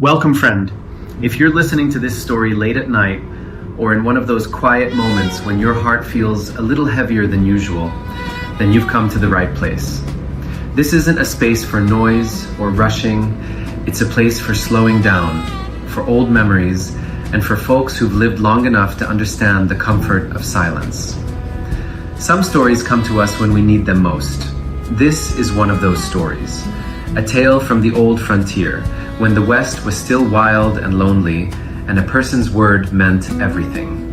Welcome, friend. If you're listening to this story late at night or in one of those quiet moments when your heart feels a little heavier than usual, then you've come to the right place. This isn't a space for noise or rushing. It's a place for slowing down, for old memories, and for folks who've lived long enough to understand the comfort of silence. Some stories come to us when we need them most. This is one of those stories. A tale from the old frontier, when the West was still wild and lonely, and a person's word meant everything.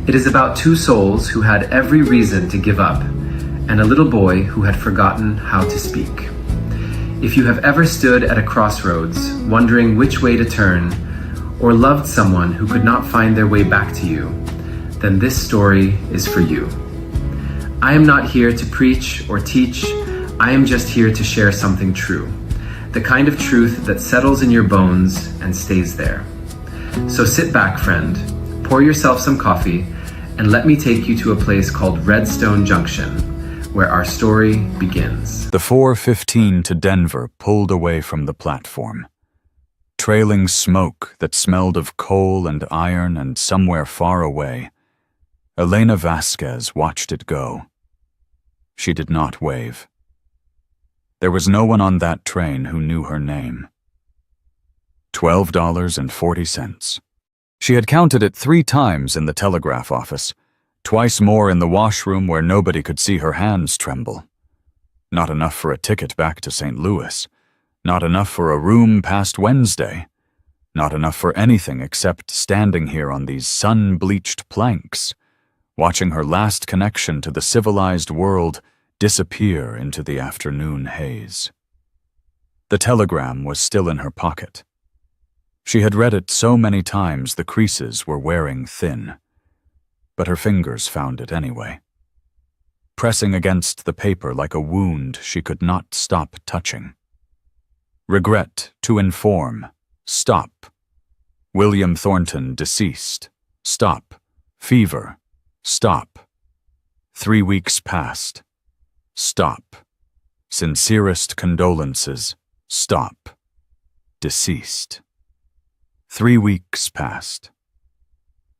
It is about two souls who had every reason to give up, and a little boy who had forgotten how to speak. If you have ever stood at a crossroads, wondering which way to turn, or loved someone who could not find their way back to you, then this story is for you. I am not here to preach or teach. I am just here to share something true. The kind of truth that settles in your bones and stays there. So sit back, friend, pour yourself some coffee, and let me take you to a place called Redstone Junction, where our story begins. The 4:15 to Denver pulled away from the platform. Trailing smoke that smelled of coal and iron, and somewhere far away, Elena Vasquez watched it go. She did not wave. There was no one on that train who knew her name. $12.40. She had counted it 3 times in the telegraph office, twice more in the washroom where nobody could see her hands tremble. Not enough for a ticket back to St. Louis. Not enough for a room past Wednesday. Not enough for anything except standing here on these sun-bleached planks, watching her last connection to the civilized world disappear into the afternoon haze. The telegram was still in her pocket. She had read it so many times the creases were wearing thin, but her fingers found it anyway. Pressing against the paper like a wound she could not stop touching. Regret to inform. Stop. William Thornton deceased. Stop. Fever. Stop. 3 weeks passed. Stop. Sincerest condolences. Stop. Deceased. 3 weeks passed.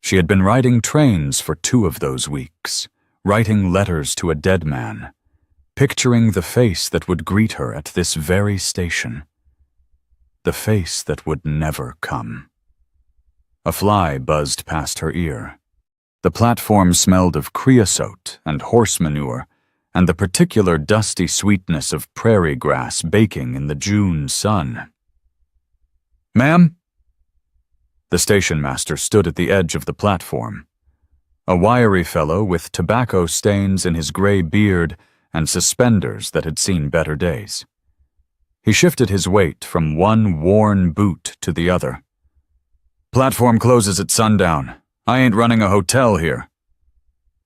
She had been riding trains for 2 of those weeks, writing letters to a dead man, picturing the face that would greet her at this very station. The face that would never come. A fly buzzed past her ear. The platform smelled of creosote and horse manure, and the particular dusty sweetness of prairie grass baking in the June sun. "Ma'am?" The station master stood at the edge of the platform. A wiry fellow with tobacco stains in his gray beard and suspenders that had seen better days. He shifted his weight from one worn boot to the other. "Platform closes at sundown. I ain't running a hotel here."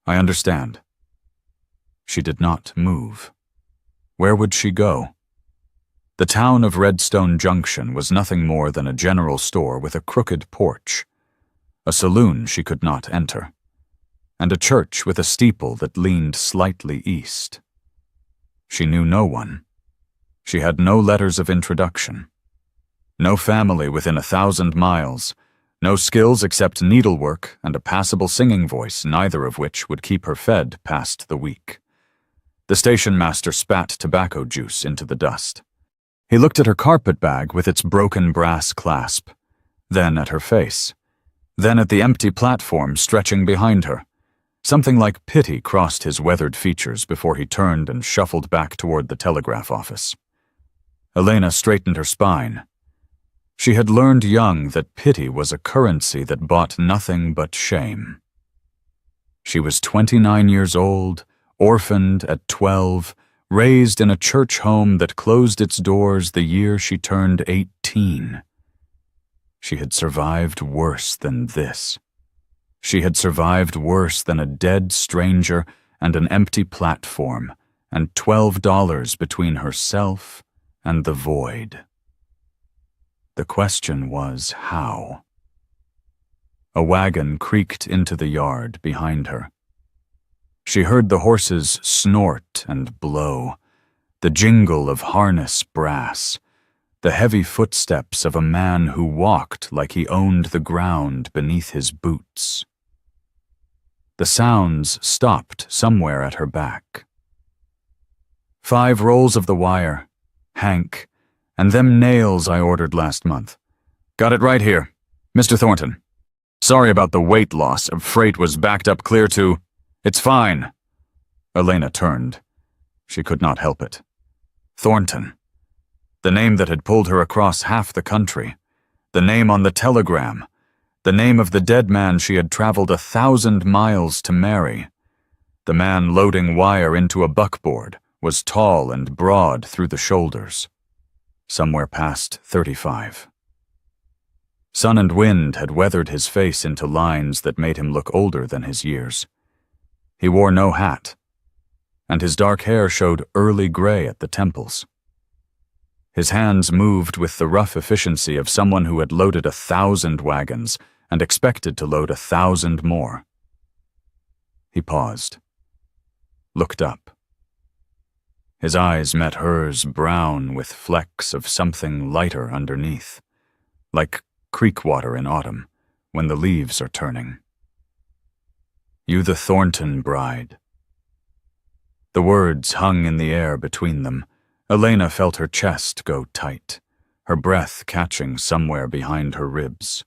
"I understand." She did not move. Where would she go? The town of Redstone Junction was nothing more than a general store with a crooked porch, a saloon she could not enter, and a church with a steeple that leaned slightly east. She knew no one. She had no letters of introduction. No family within 1,000 miles, no skills except needlework and a passable singing voice, neither of which would keep her fed past the week. The station master spat tobacco juice into the dust. He looked at her carpet bag with its broken brass clasp, then at her face, then at the empty platform stretching behind her. Something like pity crossed his weathered features before he turned and shuffled back toward the telegraph office. Elena straightened her spine. She had learned young that pity was a currency that bought nothing but shame. She was 29 years old, orphaned at 12, raised in a church home that closed its doors the year she turned 18. She had survived worse than this. She had survived worse than a dead stranger and an empty platform, and $12 between herself and the void. The question was, how? A wagon creaked into the yard behind her. She heard the horses snort and blow, the jingle of harness brass, the heavy footsteps of a man who walked like he owned the ground beneath his boots. The sounds stopped somewhere at her back. 5 rolls of the wire, Hank, and them nails I ordered last month. Got it right here. Mr. Thornton. Sorry about the weight loss. Freight was backed up clear to... It's fine. Elena turned. She could not help it. Thornton. The name that had pulled her across half the country. The name on the telegram. The name of the dead man she had traveled 1,000 miles to marry. The man loading wire into a buckboard was tall and broad through the shoulders. Somewhere past 35. Sun and wind had weathered his face into lines that made him look older than his years. He wore no hat, and his dark hair showed early gray at the temples. His hands moved with the rough efficiency of someone who had loaded 1,000 wagons and expected to load 1,000 more. He paused, looked up. His eyes met hers, brown with flecks of something lighter underneath, like creek water in autumn when the leaves are turning. You the Thornton bride. The words hung in the air between them. Elena felt her chest go tight, her breath catching somewhere behind her ribs.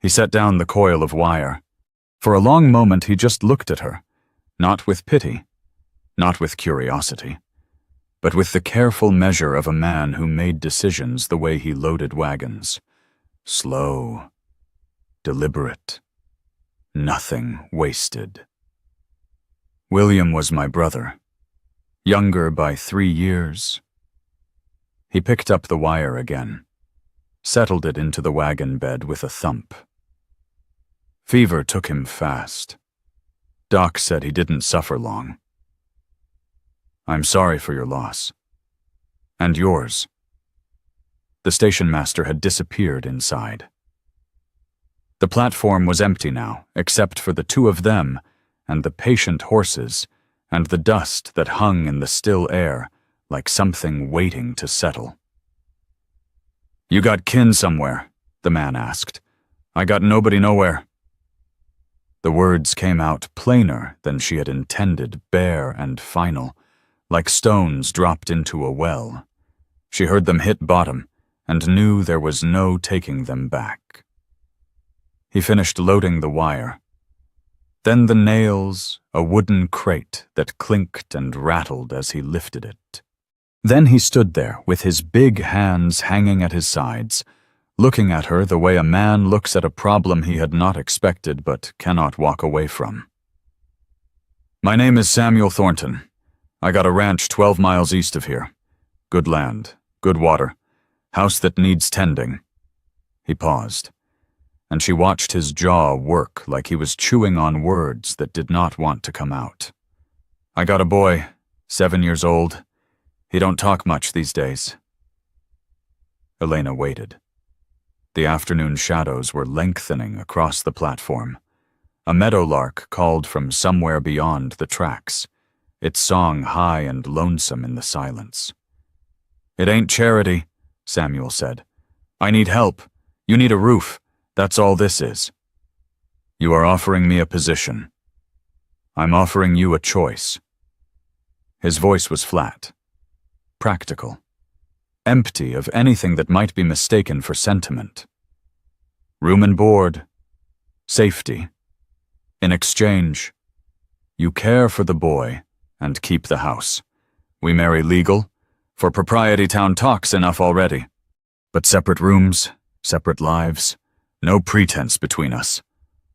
He set down the coil of wire. For a long moment he just looked at her, not with pity, not with curiosity, but with the careful measure of a man who made decisions the way he loaded wagons. Slow, deliberate, nothing wasted. William was my brother, younger by 3 years. He picked up the wire again, settled it into the wagon bed with a thump. Fever took him fast. Doc said he didn't suffer long. I'm sorry for your loss. And yours. The station master had disappeared inside. The platform was empty now, except for the 2 of them and the patient horses and the dust that hung in the still air like something waiting to settle. You got kin somewhere? The man asked. I got nobody nowhere. The words came out plainer than she had intended, bare and final, like stones dropped into a well. She heard them hit bottom and knew there was no taking them back. He finished loading the wire. Then the nails, a wooden crate that clinked and rattled as he lifted it. Then he stood there with his big hands hanging at his sides, looking at her the way a man looks at a problem he had not expected but cannot walk away from. My name is Samuel Thornton. I got a ranch 12 miles east of here. Good land, good water, house that needs tending. He paused, and she watched his jaw work like he was chewing on words that did not want to come out. I got a boy, 7 years old. He don't talk much these days. Elena waited. The afternoon shadows were lengthening across the platform. A meadowlark called from somewhere beyond the tracks, its song high and lonesome in the silence. It ain't charity, Samuel said. I need help. You need a roof. That's all this is. You are offering me a position. I'm offering you a choice. His voice was flat, practical, empty of anything that might be mistaken for sentiment. Room and board, safety. In exchange, you care for the boy and keep the house. We marry legal. For propriety town talks enough already. But separate rooms, separate lives, no pretense between us.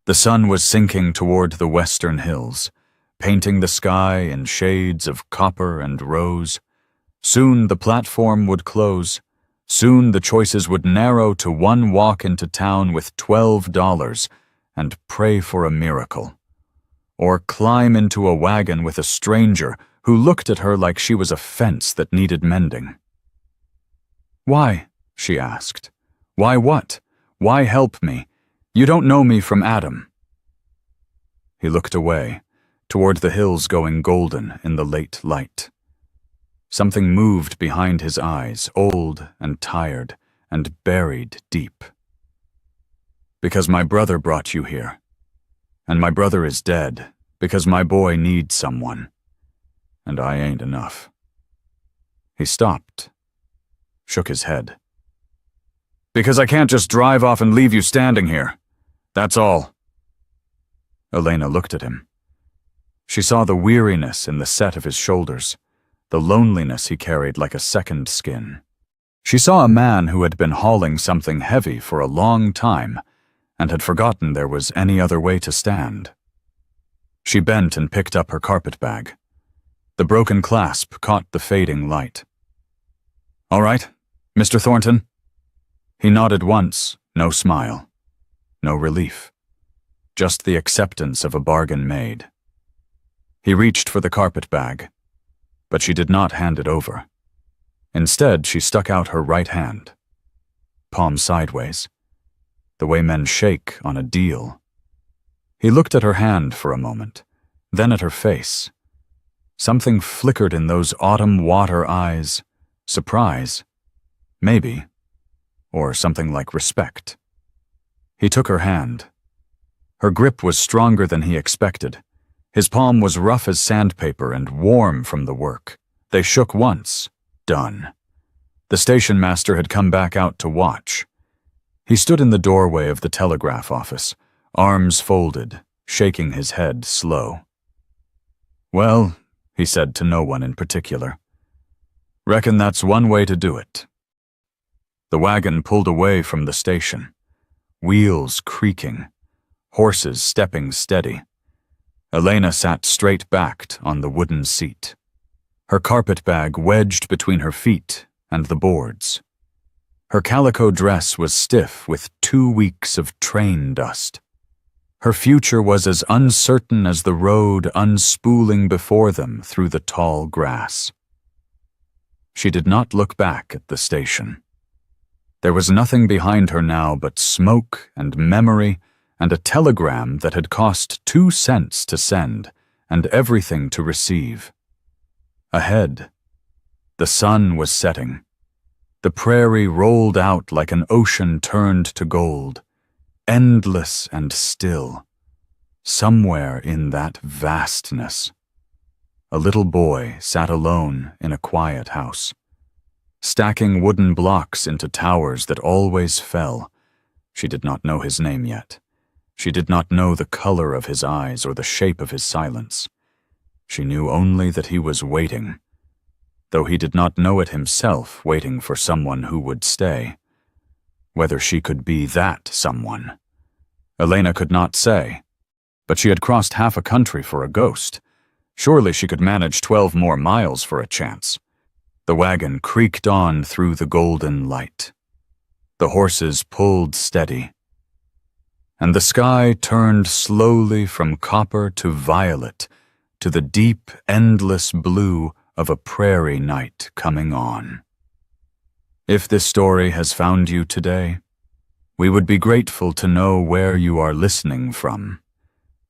The sun was sinking toward the western hills, painting the sky in shades of copper and rose. Soon the platform would close. Soon the choices would narrow to one walk into town with $12 and pray for a miracle. Or climb into a wagon with a stranger who looked at her like she was a fence that needed mending. Why? She asked. Why what? Why help me? You don't know me from Adam. He looked away, toward the hills going golden in the late light. Something moved behind his eyes, old and tired and buried deep. "Because my brother brought you here. And my brother is dead, because my boy needs someone. And I ain't enough." He stopped, shook his head. "Because I can't just drive off and leave you standing here. That's all." Elena looked at him. She saw the weariness in the set of his shoulders, the loneliness he carried like a second skin. She saw a man who had been hauling something heavy for a long time and had forgotten there was any other way to stand. She bent and picked up her carpetbag. The broken clasp caught the fading light. "All right, Mr. Thornton?" He nodded once, no smile, no relief, just the acceptance of a bargain made. He reached for the carpetbag, but she did not hand it over. Instead, she stuck out her right hand, palm sideways, the way men shake on a deal. He looked at her hand for a moment, then at her face. Something flickered in those autumn water eyes. Surprise, maybe, or something like respect. He took her hand. Her grip was stronger than he expected. His palm was rough as sandpaper and warm from the work. They shook once. Done. The station master had come back out to watch. He stood in the doorway of the telegraph office, arms folded, shaking his head slow. "Well," he said to no one in particular, "reckon that's one way to do it." The wagon pulled away from the station, wheels creaking, horses stepping steady. Elena sat straight-backed on the wooden seat, her carpetbag wedged between her feet and the boards. Her calico dress was stiff with 2 weeks of train dust. Her future was as uncertain as the road unspooling before them through the tall grass. She did not look back at the station. There was nothing behind her now but smoke and memory and a telegram that had cost 2 cents to send and everything to receive. Ahead, the sun was setting. The prairie rolled out like an ocean turned to gold, endless and still. Somewhere in that vastness, a little boy sat alone in a quiet house, stacking wooden blocks into towers that always fell. She did not know his name yet. She did not know the color of his eyes or the shape of his silence. She knew only that he was waiting, though he did not know it himself, waiting for someone who would stay. Whether she could be that someone, Elena could not say, but she had crossed half a country for a ghost. Surely she could manage 12 more miles for a chance. The wagon creaked on through the golden light. The horses pulled steady, and the sky turned slowly from copper to violet to the deep, endless blue of a prairie night coming on. If this story has found you today, we would be grateful to know where you are listening from.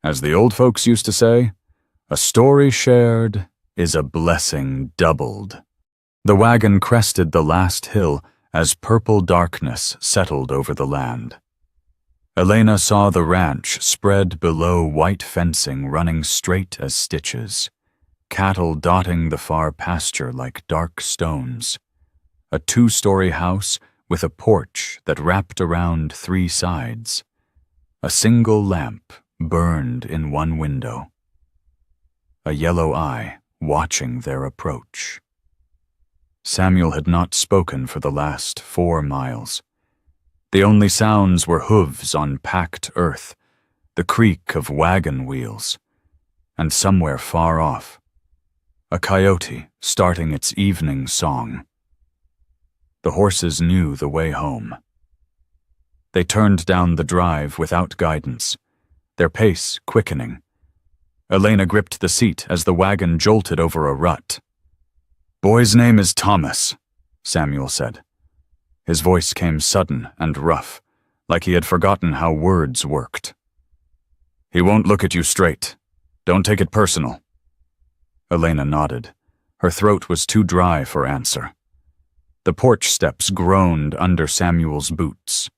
As the old folks used to say, a story shared is a blessing doubled. The wagon crested the last hill as purple darkness settled over the land. Elena saw the ranch spread below white fencing running straight as stitches, cattle dotting the far pasture like dark stones, a 2-story house with a porch that wrapped around 3 sides. A single lamp burned in one window, a yellow eye watching their approach. Samuel had not spoken for the last 4 miles. The only sounds were hooves on packed earth, the creak of wagon wheels, and somewhere far off, a coyote starting its evening song. The horses knew the way home. They turned down the drive without guidance, their pace quickening. Elena gripped the seat as the wagon jolted over a rut. "Boy's name is Thomas," Samuel said. His voice came sudden and rough, like he had forgotten how words worked. "He won't look at you straight. Don't take it personal." Elena nodded, Her throat was too dry for answer. The porch steps groaned under Samuel's boots.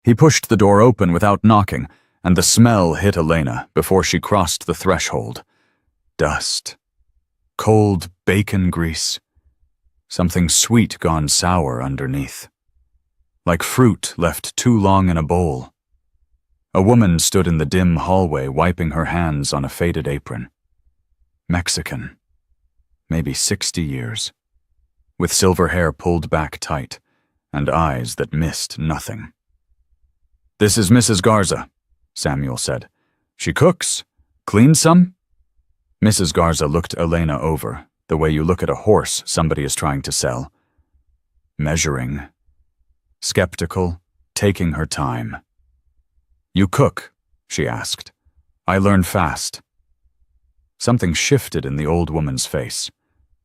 He pushed the door open without knocking, and the smell hit Elena before she crossed the threshold. Dust. Cold bacon grease. Something sweet gone sour underneath. Like fruit left too long in a bowl. A woman stood in the dim hallway wiping her hands on a faded apron. Mexican. Maybe 60 years. With silver hair pulled back tight, and eyes that missed nothing. "This is Mrs. Garza," Samuel said. "She cooks. Cleans some?" Mrs. Garza looked Elena over, the way you look at a horse somebody is trying to sell. Measuring. Skeptical, taking her time. "You cook?" she asked. "I learn fast." Something shifted in the old woman's face.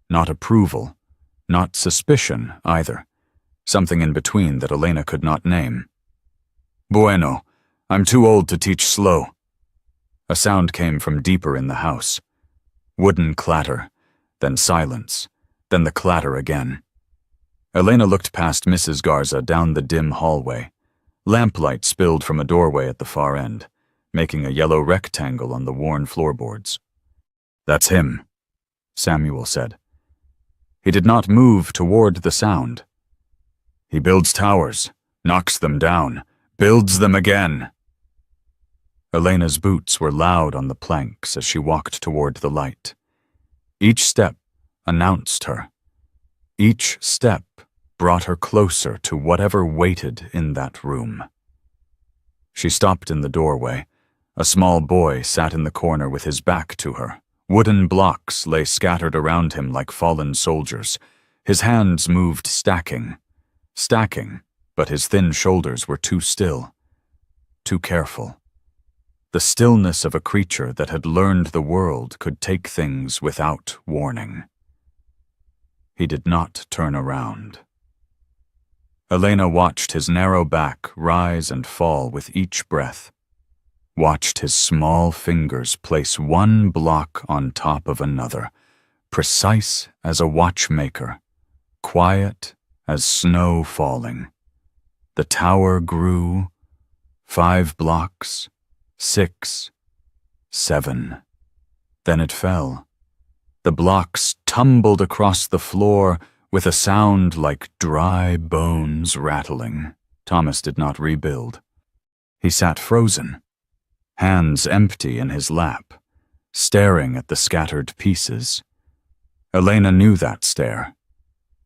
Not approval. Not suspicion, either. Something in between that Elena could not name. "Bueno, I'm too old to teach slow." A sound came from deeper in the house. Wooden clatter, then silence, then the clatter again. Elena looked past Mrs. Garza down the dim hallway. Lamplight spilled from a doorway at the far end, making a yellow rectangle on the worn floorboards. "That's him," Samuel said. He did not move toward the sound. "He builds towers, knocks them down, builds them again." Elena's boots were loud on the planks as she walked toward the light. Each step announced her. Each step brought her closer to whatever waited in that room. She stopped in the doorway. A small boy sat in the corner with his back to her. Wooden blocks lay scattered around him like fallen soldiers. His hands moved stacking, but his thin shoulders were too still, too careful. The stillness of a creature that had learned the world could take things without warning. He did not turn around. Elena watched his narrow back rise and fall with each breath. Watched his small fingers place one block on top of another, precise as a watchmaker, quiet as snow falling. The tower grew, 5 blocks, 6, 7. Then it fell. The blocks tumbled across the floor with a sound like dry bones rattling. Thomas did not rebuild. He sat frozen, hands empty in his lap, staring at the scattered pieces. Elena knew that stare.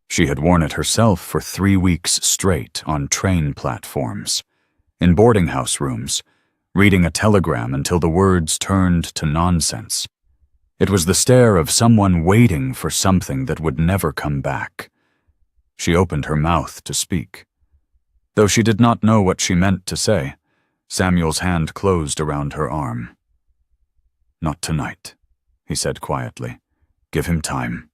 She had worn it herself for 3 weeks straight on train platforms, in boarding house rooms, reading a telegram until the words turned to nonsense. It was the stare of someone waiting for something that would never come back. She opened her mouth to speak. Though she did not know what she meant to say, Samuel's hand closed around her arm. "Not tonight," he said quietly. "Give him time."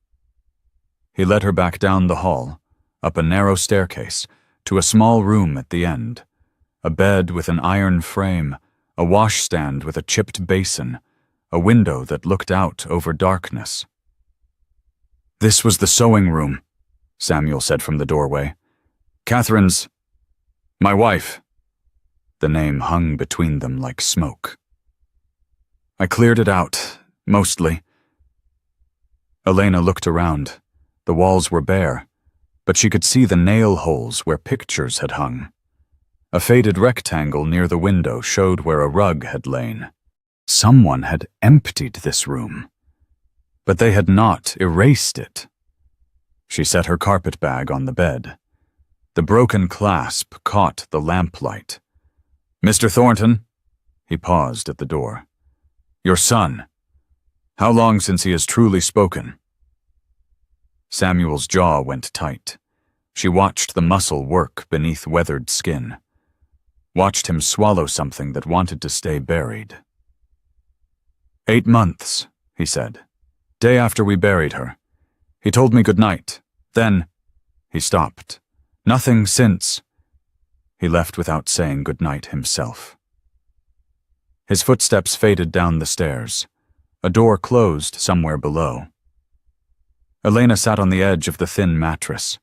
He led her back down the hall, up a narrow staircase, to a small room at the end. A bed with an iron frame, a washstand with a chipped basin, a window that looked out over darkness. "This was the sewing room," Samuel said from the doorway. "Catherine's... my wife." The name hung between them like smoke. "I cleared it out, mostly." Elena looked around. The walls were bare, but she could see the nail holes where pictures had hung. A faded rectangle near the window showed where a rug had lain. Someone had emptied this room, but they had not erased it. She set her carpet bag on the bed. The broken clasp caught the lamplight. "Mr. Thornton," he paused at the door. "Your son. How long since he has truly spoken?" Samuel's jaw went tight. She watched the muscle work beneath weathered skin. Watched him swallow something that wanted to stay buried. 8 months, he said. Day after we buried her. He told me good night. Then, he stopped. Nothing since. He left without saying good night himself. His footsteps faded down the stairs. A door closed somewhere below. Elena sat on the edge of the thin mattress.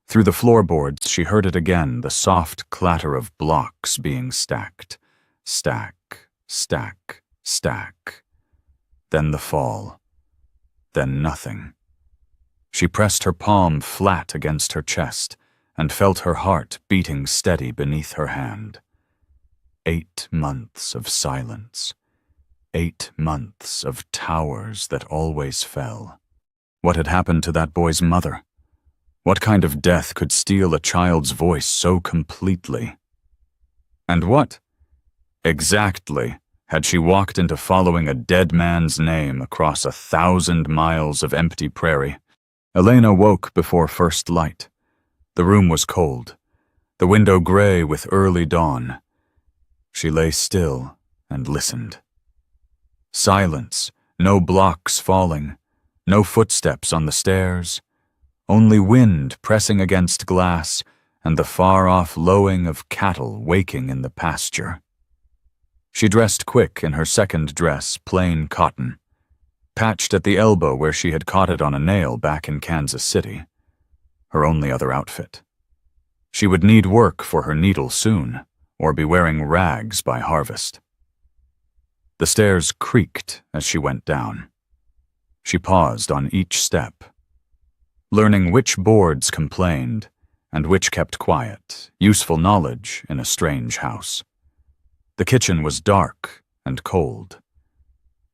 Through the floorboards, she heard it again, the soft clatter of blocks being stacked. Stack, stack, stack. Then the fall. Then nothing. She pressed her palm flat against her chest and felt her heart beating steady beneath her hand. 8 months of silence. 8 months of towers that always fell. What had happened to that boy's mother? What kind of death could steal a child's voice so completely? And what, exactly, had she walked into following a dead man's name across 1,000 miles of empty prairie? Elena woke before first light. The room was cold, the window gray with early dawn. She lay still and listened. Silence, no blocks falling, no footsteps on the stairs, only wind pressing against glass and the far-off lowing of cattle waking in the pasture. She dressed quick in her second dress, plain cotton, patched at the elbow where she had caught it on a nail back in Kansas City, her only other outfit. She would need work for her needle soon, or be wearing rags by harvest. The stairs creaked as she went down. She paused on each step, learning which boards complained and which kept quiet, useful knowledge in a strange house. The kitchen was dark and cold.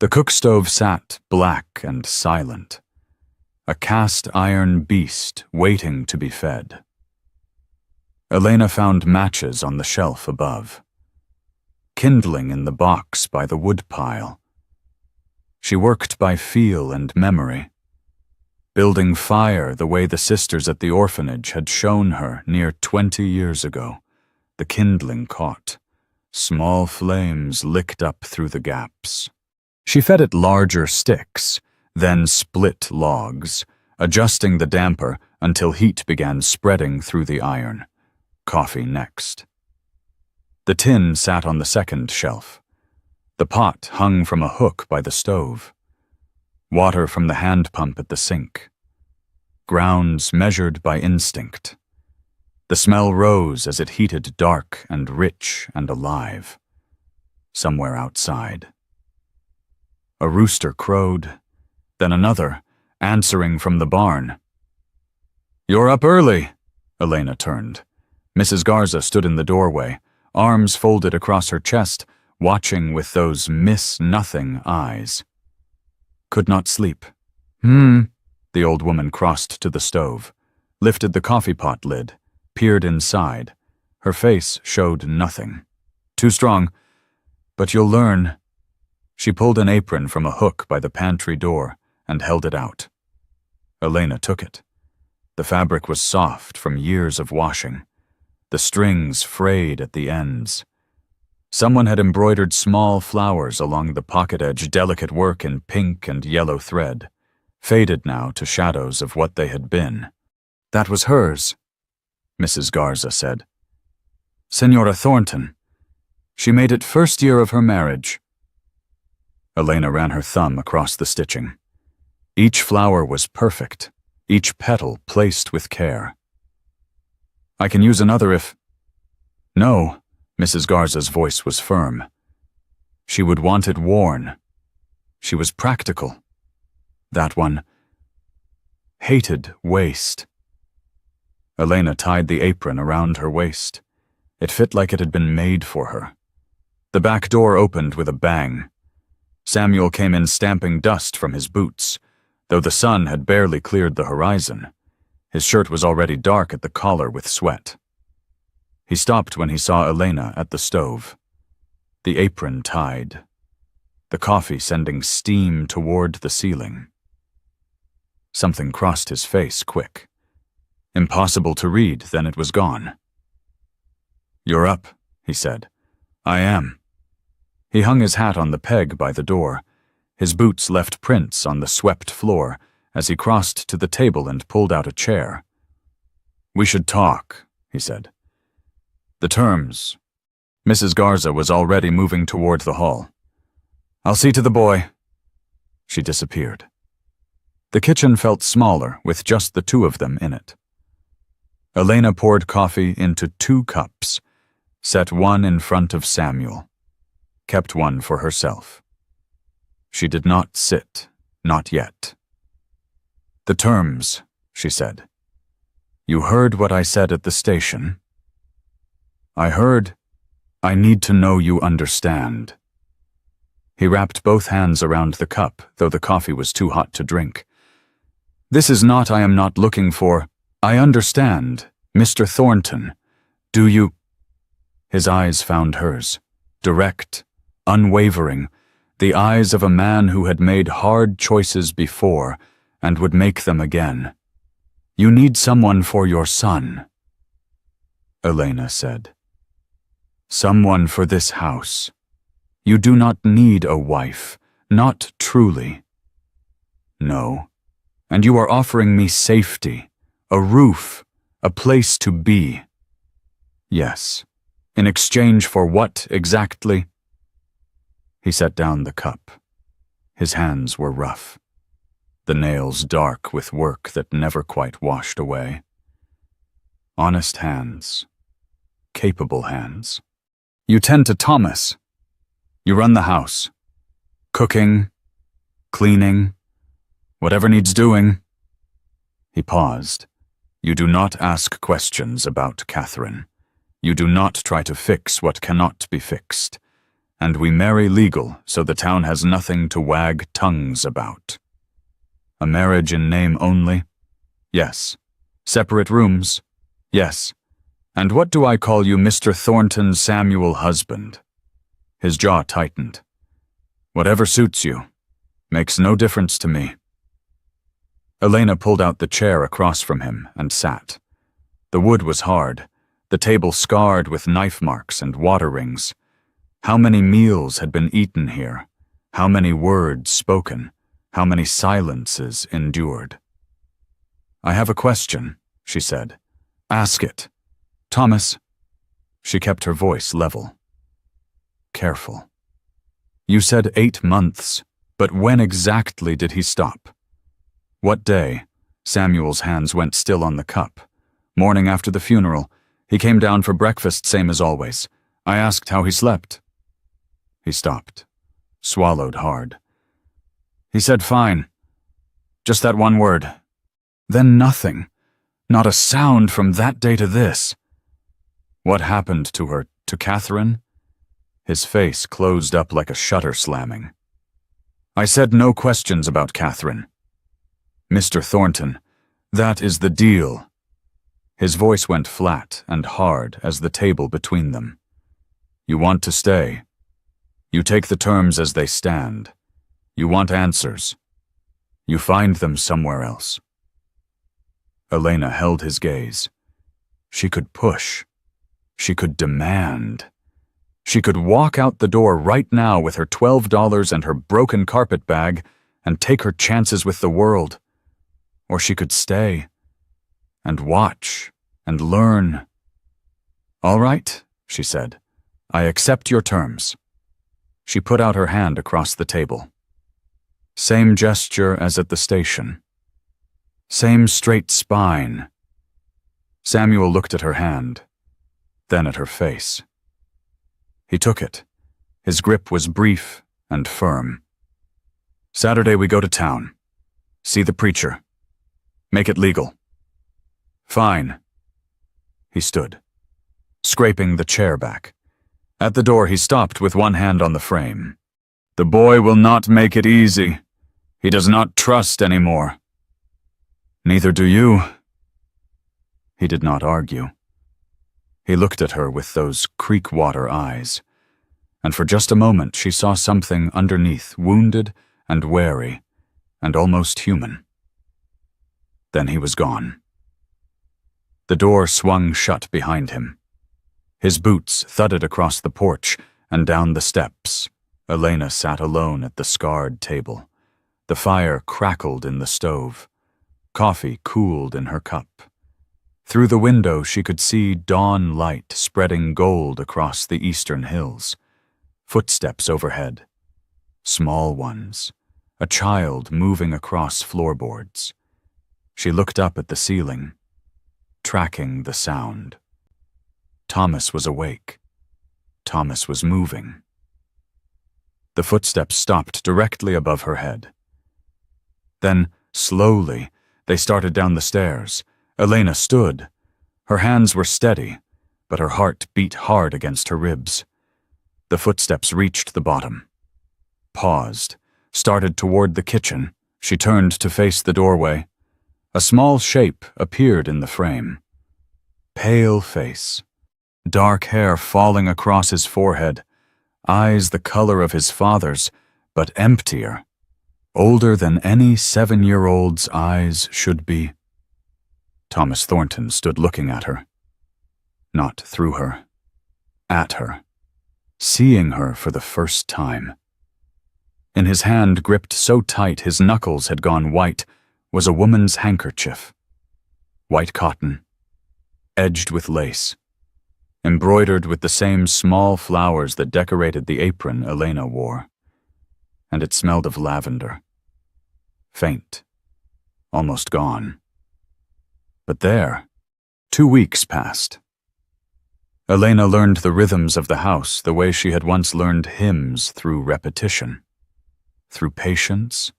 The cook stove sat black and silent, a cast-iron beast waiting to be fed. Elena found matches on the shelf above, kindling in the box by the woodpile. She worked by feel and memory, building fire the way the sisters at the orphanage had shown her near 20 years ago. The kindling caught. Small flames licked up through the gaps. She fed it larger sticks, then split logs, adjusting the damper until heat began spreading through the iron. Coffee next. The tin sat on the second shelf. The pot hung from a hook by the stove. Water from the hand pump at the sink. Grounds measured by instinct. The smell rose as it heated dark and rich and alive. Somewhere outside. A rooster crowed, then another, answering from the barn. "You're up early," Elena turned. Mrs. Garza stood in the doorway, arms folded across her chest, watching with those miss-nothing eyes. "Could not sleep." The old woman crossed to the stove, lifted the coffee pot lid, peered inside. Her face showed nothing. "Too strong, but you'll learn." She pulled an apron from a hook by the pantry door and held it out. Elena took it. The fabric was soft from years of washing. The strings frayed at the ends. Someone had embroidered small flowers along the pocket edge, delicate work in pink and yellow thread, faded now to shadows of what they had been. "That was hers," Mrs. Garza said. "Senora Thornton. She made it first year of her marriage." Elena ran her thumb across the stitching. Each flower was perfect, each petal placed with care. "I can use another if—" "No," Mrs. Garza's voice was firm. She would want it worn. She was practical. That one hated waste. Elena tied the apron around her waist. It fit like it had been made for her. The back door opened with a bang. Samuel came in stamping dust from his boots, though the sun had barely cleared the horizon. His shirt was already dark at the collar with sweat. He stopped when he saw Elena at the stove, the apron tied, the coffee sending steam toward the ceiling. Something crossed his face quick. Impossible to read, then it was gone. "You're up," he said. "I am." He hung his hat on the peg by the door. His boots left prints on the swept floor as he crossed to the table and pulled out a chair. "We should talk," he said. "The terms." Mrs. Garza was already moving toward the hall. "I'll see to the boy." She disappeared. The kitchen felt smaller with just the two of them in it. Elena poured coffee into 2 cups, set one in front of Samuel, kept one for herself. She did not sit, not yet. "The terms," she said. "You heard what I said at the station?" "I heard. I need to know you understand." He wrapped both hands around the cup, though the coffee was too hot to drink. "This is not I am not looking for. I understand. Mr. Thornton, do you—" His eyes found hers, direct, unwavering, the eyes of a man who had made hard choices before and would make them again. "You need someone for your son," Elena said. "Someone for this house. You do not need a wife, not truly." "No. And you are offering me safety, a roof, a place to be." "Yes. In exchange for what exactly?" He set down the cup. His hands were rough, the nails dark with work that never quite washed away. Honest hands. Capable hands. "You tend to Thomas. You run the house. Cooking, cleaning, whatever needs doing." He paused. "You do not ask questions about Catherine. You do not try to fix what cannot be fixed. And we marry legal, so the town has nothing to wag tongues about. A marriage in name only? Yes. Separate rooms? Yes. And what do I call you, Mr. Thornton Samuel husband?" His jaw tightened. "Whatever suits you. Makes no difference to me." Elena pulled out the chair across from him and sat. The wood was hard, the table scarred with knife marks and water rings. How many meals had been eaten here? How many words spoken? How many silences endured? "I have a question," she said. "Ask it. Thomas." She kept her voice level. Careful. "You said 8 months, but when exactly did he stop?" "What day?" Samuel's hands went still on the cup. "Morning after the funeral. He came down for breakfast, same as always. I asked how he slept." He stopped, swallowed hard. "He said fine. Just that one word. Then nothing. Not a sound from that day to this." "What happened to her, to Catherine?" His face closed up like a shutter slamming. "I said no questions about Catherine. Mr. Thornton, that is the deal." His voice went flat and hard as the table between them. "You want to stay. You take the terms as they stand. You want answers. You find them somewhere else." Elena held his gaze. She could push. She could demand. She could walk out the door right now with her $12 and her broken carpet bag and take her chances with the world. Or she could stay and watch and learn. "All right," she said. "I accept your terms." She put out her hand across the table. Same gesture as at the station. Same straight spine. Samuel looked at her hand, then at her face. He took it. His grip was brief and firm. "Saturday we go to town. See the preacher. Make it legal." "Fine." He stood, scraping the chair back. At the door he stopped with one hand on the frame. "The boy will not make it easy. He does not trust anymore." "Neither do you." He did not argue. He looked at her with those creek water eyes, and for just a moment she saw something underneath, wounded and wary, and almost human. Then he was gone. The door swung shut behind him. His boots thudded across the porch and down the steps. Elena sat alone at the scarred table. The fire crackled in the stove. Coffee cooled in her cup. Through the window she could see dawn light spreading gold across the eastern hills. Footsteps overhead. Small ones. a child moving across floorboards. She looked up at the ceiling, tracking the sound. Thomas was awake. Thomas was moving. The footsteps stopped directly above her head. Then, slowly, they started down the stairs. Elena stood. Her hands were steady, but her heart beat hard against her ribs. The footsteps reached the bottom. Paused, started toward the kitchen. She turned to face the doorway. A small shape appeared in the frame. Pale face, dark hair falling across his forehead, eyes the color of his father's, but emptier, older than any 7-year-old's eyes should be. Thomas Thornton stood looking at her. Not through her. At her. Seeing her for the first time. In his hand, gripped so tight his knuckles had gone white, was a woman's handkerchief. White cotton, edged with lace, embroidered with the same small flowers that decorated the apron Elena wore. And it smelled of lavender. Faint, almost gone. But there, 2 weeks passed. Elena learned the rhythms of the house the way she had once learned hymns, through repetition, through patience,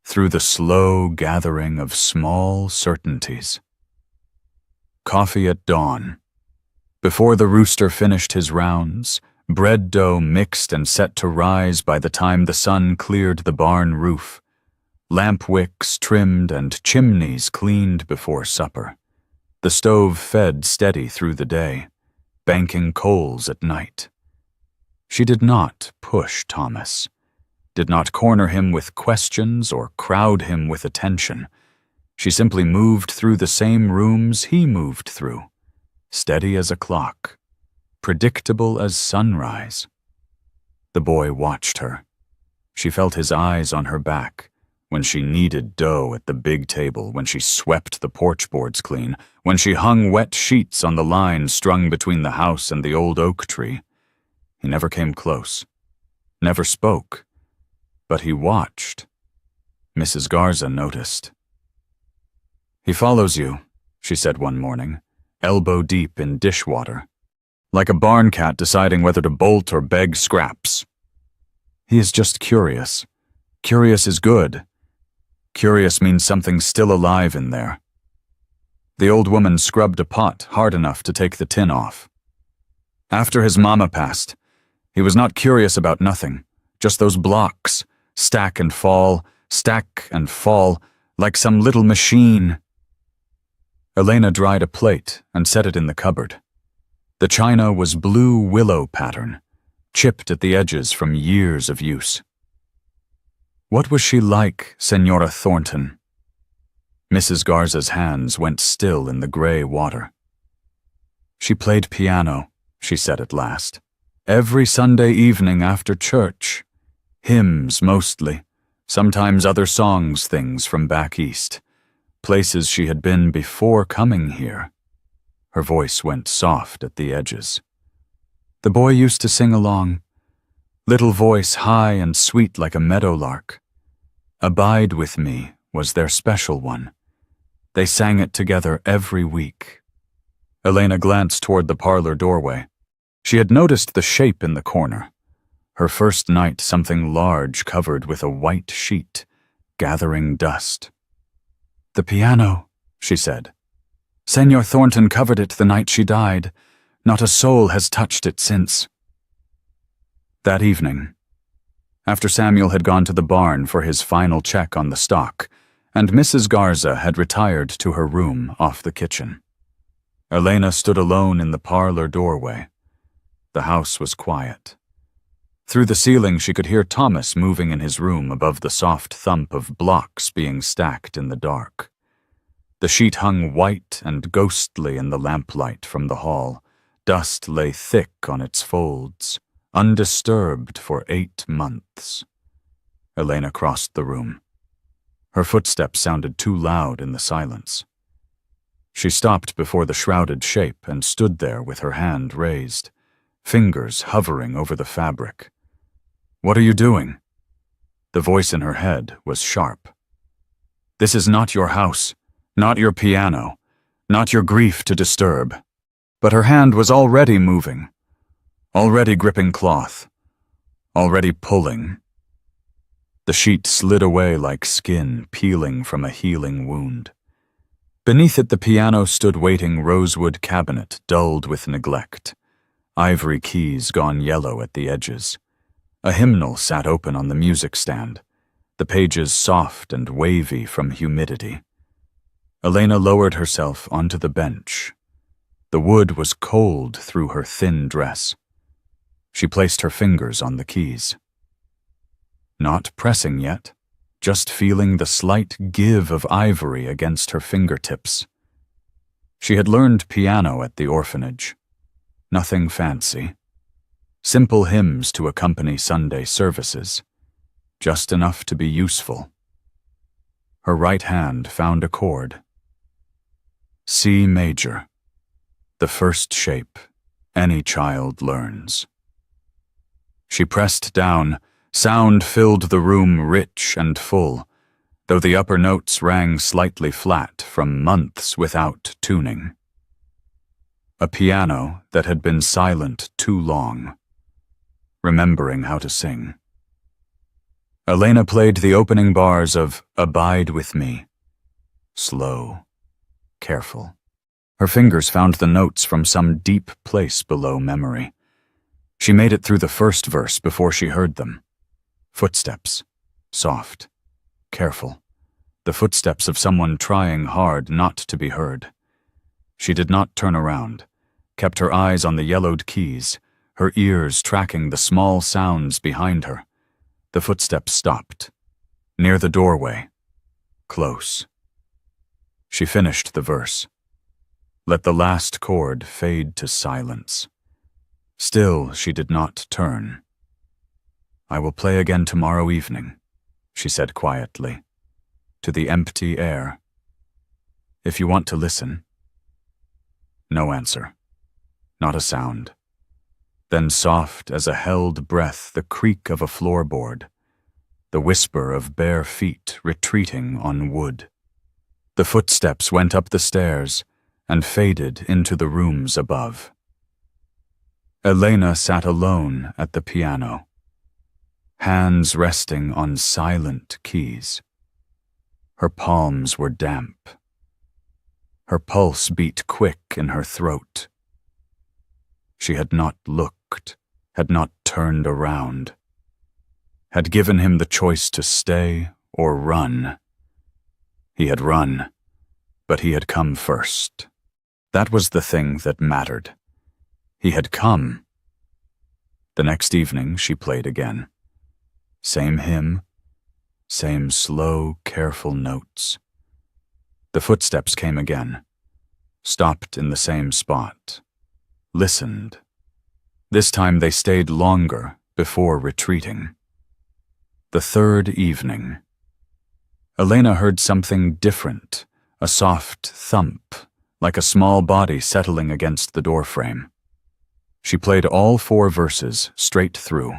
through the slow gathering of small certainties. Coffee at dawn. Before the rooster finished his rounds, bread dough mixed and set to rise by the time the sun cleared the barn roof. Lamp wicks trimmed and chimneys cleaned before supper. The stove fed steady through the day, banking coals at night. She did not push Thomas, did not corner him with questions or crowd him with attention. She simply moved through the same rooms he moved through, steady as a clock, predictable as sunrise. The boy watched her. She felt his eyes on her back, when she kneaded dough at the big table, when she swept the porch boards clean, when she hung wet sheets on the line strung between the house and the old oak tree. He never came close, never spoke, but he watched. Mrs. Garza noticed. "He follows you," she said one morning, elbow deep in dishwater, like a barn cat deciding whether to bolt or beg scraps. "He is just curious. Curious is good. Curious means something's still alive in there." The old woman scrubbed a pot hard enough to take the tin off. "After his mama passed, he was not curious about nothing, just those blocks, stack and fall, like some little machine." Elena dried a plate and set it in the cupboard. The china was blue willow pattern, chipped at the edges from years of use. "What was she like, Senora Thornton?" Mrs. Garza's hands went still in the gray water. "She played piano," she said at last. "Every Sunday evening after church. Hymns mostly, sometimes other songs, things from back east, places she had been before coming here." Her voice went soft at the edges. "The boy used to sing along. Little voice high and sweet like a meadowlark. Abide with me was their special one. They sang it together every week." Elena glanced toward the parlor doorway. She had noticed the shape in the corner. Her first night, something large covered with a white sheet, gathering dust. "The piano," she said. "Senor Thornton covered it the night she died. Not a soul has touched it since." That evening, after Samuel had gone to the barn for his final check on the stock, and Mrs. Garza had retired to her room off the kitchen, Elena stood alone in the parlor doorway. The house was quiet. Through the ceiling she could hear Thomas moving in his room above the soft thump of blocks being stacked in the dark. The sheet hung white and ghostly in the lamplight from the hall. Dust lay thick on its folds, undisturbed for 8 months. Elena crossed the room. Her footsteps sounded too loud in the silence. She stopped before the shrouded shape and stood there with her hand raised, fingers hovering over the fabric. "What are you doing?" The voice in her head was sharp. "This is not your house, not your piano, not your grief to disturb." But her hand was already moving, already gripping cloth, already pulling. The sheet slid away like skin peeling from a healing wound. Beneath it, the piano stood waiting, rosewood cabinet dulled with neglect, ivory keys gone yellow at the edges. A hymnal sat open on the music stand, the pages soft and wavy from humidity. Elena lowered herself onto the bench. The wood was cold through her thin dress. She placed her fingers on the keys. Not pressing yet, just feeling the slight give of ivory against her fingertips. She had learned piano at the orphanage. Nothing fancy. Simple hymns to accompany Sunday services. Just enough to be useful. Her right hand found a chord. C major. The first shape any child learns. She pressed down. Sound filled the room rich and full, though the upper notes rang slightly flat from months without tuning. A piano that had been silent too long, remembering how to sing. Elena played the opening bars of "Abide with Me." Slow, careful. Her fingers found the notes from some deep place below memory. She made it through the first verse before she heard them. Footsteps. Soft. Careful. The footsteps of someone trying hard not to be heard. She did not turn around, kept her eyes on the yellowed keys, her ears tracking the small sounds behind her. The footsteps stopped. Near the doorway. Close. She finished the verse. Let the last chord fade to silence. Still, she did not turn. "I will play again tomorrow evening," she said quietly, to the empty air. "If you want to listen." No answer. Not a sound. Then soft as a held breath, the creak of a floorboard, the whisper of bare feet retreating on wood. The footsteps went up the stairs and faded into the rooms above. Elena sat alone at the piano, hands resting on silent keys. Her palms were damp. Her pulse beat quick in her throat. She had not looked, had not turned around, had given him the choice to stay or run. He had run, but he had come first. That was the thing that mattered. He had come. The next evening she played again. Same hymn, same slow, careful notes. The footsteps came again, stopped in the same spot, listened. This time they stayed longer before retreating. The third evening. Elena heard something different, a soft thump, like a small body settling against the doorframe. She played all 4 verses straight through.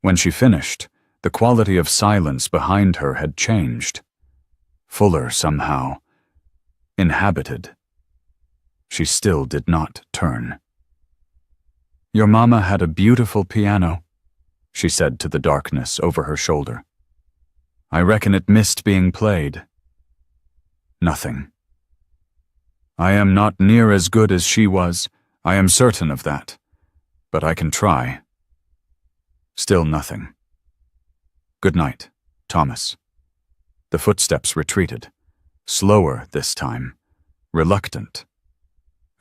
When she finished, the quality of silence behind her had changed. Fuller somehow. Inhabited. She still did not turn. "Your mama had a beautiful piano," she said to the darkness over her shoulder. "I reckon it missed being played." Nothing. "I am not near as good as she was, I am certain of that, but I can try." Still nothing. "Good night, Thomas." The footsteps retreated, slower this time, reluctant.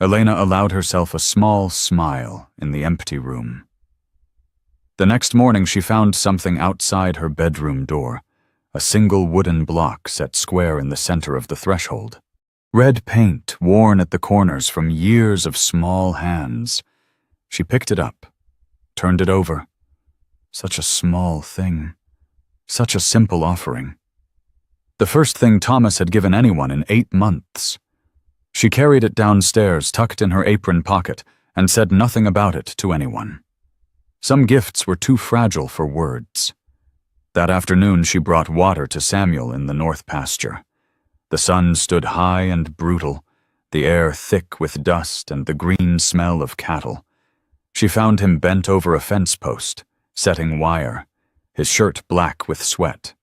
Elena allowed herself a small smile in the empty room. The next morning she found something outside her bedroom door, a single wooden block set square in the center of the threshold. Red paint worn at the corners from years of small hands. She picked it up, turned it over. Such a small thing. Such a simple offering. The first thing Thomas had given anyone in 8 months. She carried it downstairs, tucked in her apron pocket, and said nothing about it to anyone. Some gifts were too fragile for words. That afternoon she brought water to Samuel in the north pasture. The sun stood high and brutal, the air thick with dust and the green smell of cattle. She found him bent over a fence post, setting wire, his shirt black with sweat.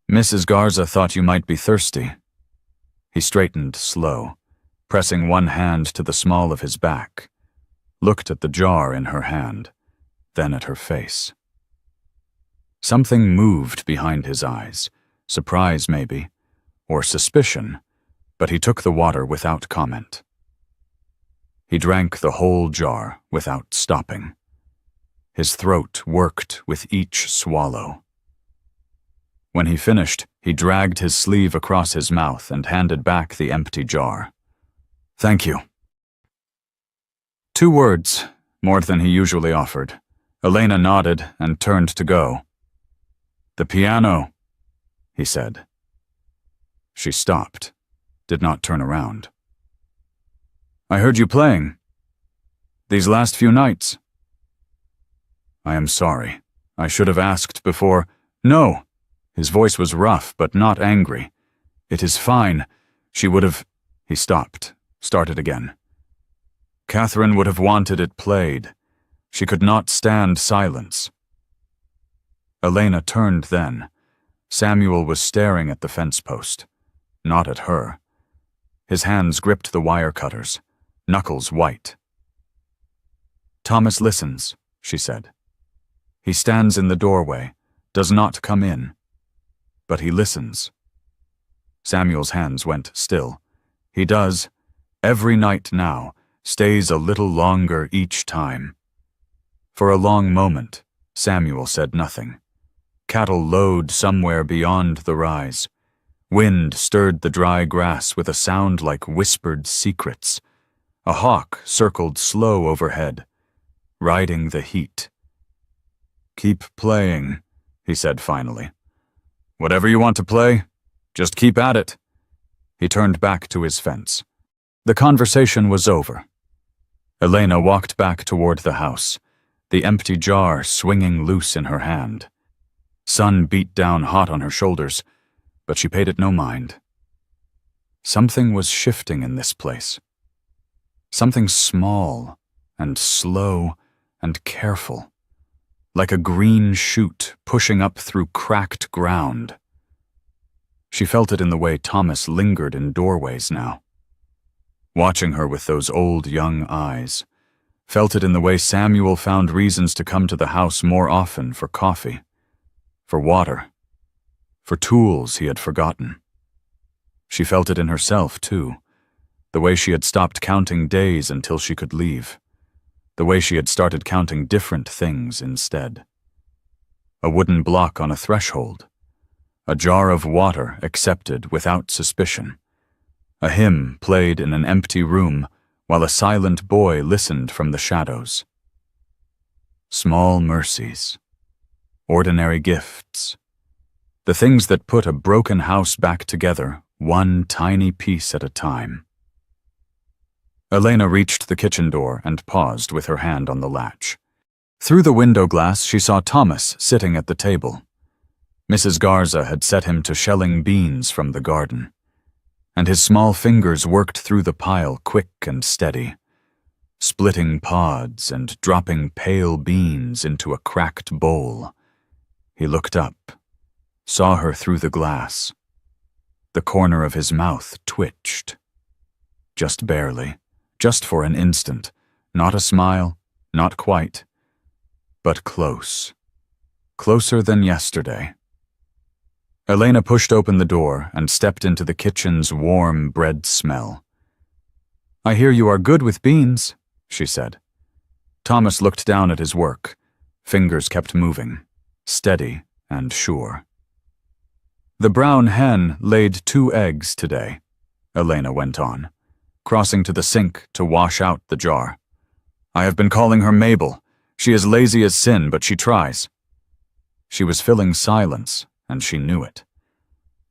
"Mrs. Garza thought you might be thirsty." He straightened slow, pressing one hand to the small of his back, looked at the jar in her hand, then at her face. Something moved behind his eyes, surprise maybe, or suspicion, but he took the water without comment. He drank the whole jar without stopping. His throat worked with each swallow. When he finished, he dragged his sleeve across his mouth and handed back the empty jar. "Thank you." 2 words, more than he usually offered. Elena nodded and turned to go. "The piano," he said. She stopped, did not turn around. "I heard you playing. These last few nights." "I am sorry. I should have asked before." "No." His voice was rough, but not angry. "It is fine. She would have—" He stopped, started again. "Catherine would have wanted it played. She could not stand silence." Elena turned then. Samuel was staring at the fence post, not at her. His hands gripped the wire cutters, knuckles white. "Thomas listens," she said. "He stands in the doorway, does not come in. But he listens." Samuel's hands went still. "He does, every night now, stays a little longer each time." For a long moment, Samuel said nothing. Cattle lowed somewhere beyond the rise. Wind stirred the dry grass with a sound like whispered secrets. A hawk circled slow overhead, riding the heat. "Keep playing," he said finally. "Whatever you want to play, just keep at it." He turned back to his fence. The conversation was over. Elena walked back toward the house, the empty jar swinging loose in her hand. Sun beat down hot on her shoulders, but she paid it no mind. Something was shifting in this place. Something small and slow and careful, like a green shoot pushing up through cracked ground. She felt it in the way Thomas lingered in doorways now, watching her with those old young eyes. Felt it in the way Samuel found reasons to come to the house more often for coffee, for water, for tools he had forgotten. She felt it in herself, too, the way she had stopped counting days until she could leave, the way she had started counting different things instead. A wooden block on a threshold, a jar of water accepted without suspicion, a hymn played in an empty room while a silent boy listened from the shadows. Small mercies, ordinary gifts, the things that put a broken house back together, one tiny piece at a time. Elena reached the kitchen door and paused with her hand on the latch. Through the window glass, she saw Thomas sitting at the table. Mrs. Garza had set him to shelling beans from the garden, and his small fingers worked through the pile quick and steady, splitting pods and dropping pale beans into a cracked bowl. He looked up, saw her through the glass. The corner of his mouth twitched. Just barely, just for an instant, not a smile, not quite, but close, closer than yesterday. Elena pushed open the door and stepped into the kitchen's warm bread smell. "I hear you are good with beans," she said. Thomas looked down at his work. Fingers kept moving, steady and sure. "The brown hen laid 2 eggs today," Elena went on, crossing to the sink to wash out the jar. "I have been calling her Mabel. She is lazy as sin, but she tries." She was filling silence, and she knew it.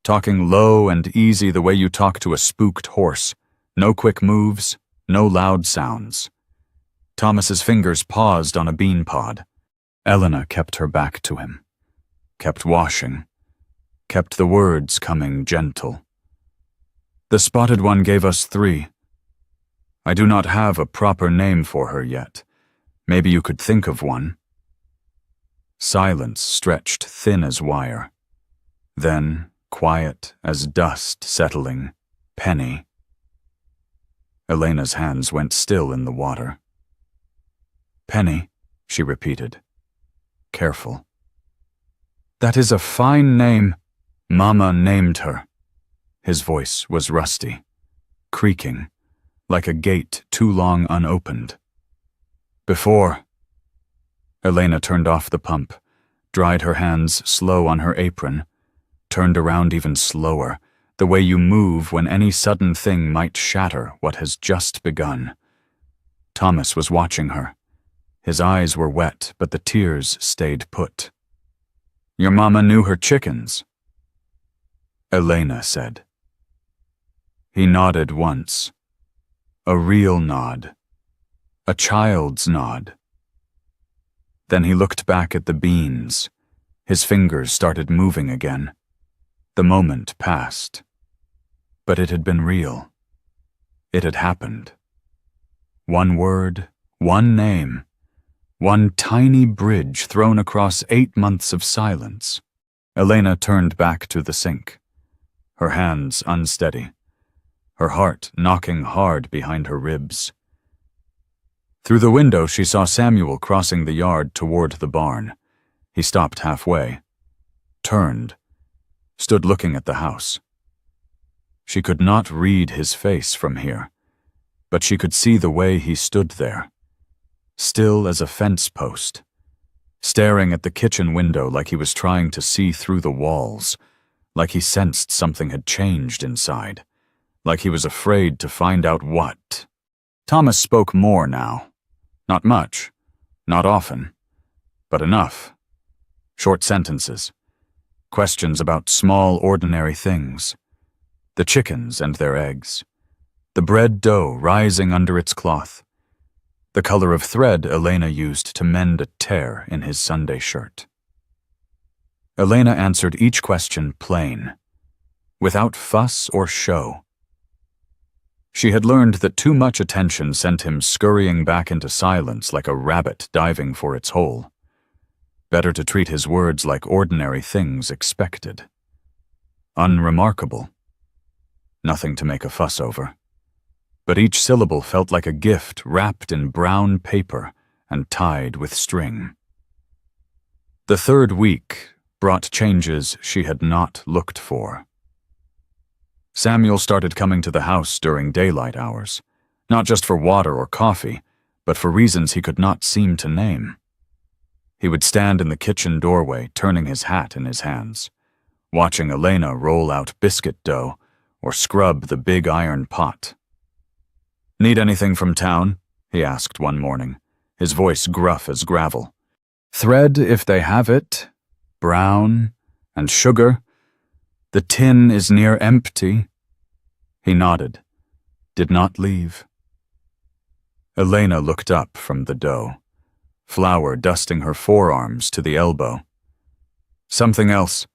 Talking low and easy the way you talk to a spooked horse. No quick moves, no loud sounds. Thomas's fingers paused on a bean pod. Elena kept her back to him. kept washing, kept the words coming gentle. The spotted one gave us 3. I do not have a proper name for her yet. Maybe you could think of one. Silence stretched thin as wire. Then, quiet as dust settling, Penny. Elena's hands went still in the water. Penny, she repeated. Careful. That is a fine name. Mama named her. His voice was rusty, creaking, like a gate too long unopened. Before. Elena turned off the pump, dried her hands slow on her apron, turned around even slower, the way you move when any sudden thing might shatter what has just begun. Thomas was watching her. His eyes were wet, but the tears stayed put. Your mama knew her chickens, Elena said. He nodded once. A real nod. A child's nod. Then he looked back at the beans. His fingers started moving again. The moment passed. But it had been real. It had happened. One word, one name, one tiny bridge thrown across 8 months of silence. Elena turned back to the sink, her hands unsteady, her heart knocking hard behind her ribs. Through the window she saw Samuel crossing the yard toward the barn. He stopped halfway, turned, stood looking at the house. She could not read his face from here, but she could see the way he stood there, still as a fence post, staring at the kitchen window like he was trying to see through the walls, like he sensed something had changed inside, like he was afraid to find out what. Thomas spoke more now. Not much, not often, but enough. Short sentences, questions about small, ordinary things. The chickens and their eggs, the bread dough rising under its cloth, the color of thread Elena used to mend a tear in his Sunday shirt. Elena answered each question plain, without fuss or show. She had learned that too much attention sent him scurrying back into silence like a rabbit diving for its hole. Better to treat his words like ordinary things expected. Unremarkable. Nothing to make a fuss over. But each syllable felt like a gift wrapped in brown paper and tied with string. The 3rd week brought changes she had not looked for. Samuel started coming to the house during daylight hours, not just for water or coffee, but for reasons he could not seem to name. He would stand in the kitchen doorway, turning his hat in his hands, watching Elena roll out biscuit dough or scrub the big iron pot. Need anything from town? He asked one morning, his voice gruff as gravel. Thread, if they have it, brown, and sugar. The tin is near empty. He nodded, did not leave. Elena looked up from the dough, flour dusting her forearms to the elbow. Something else.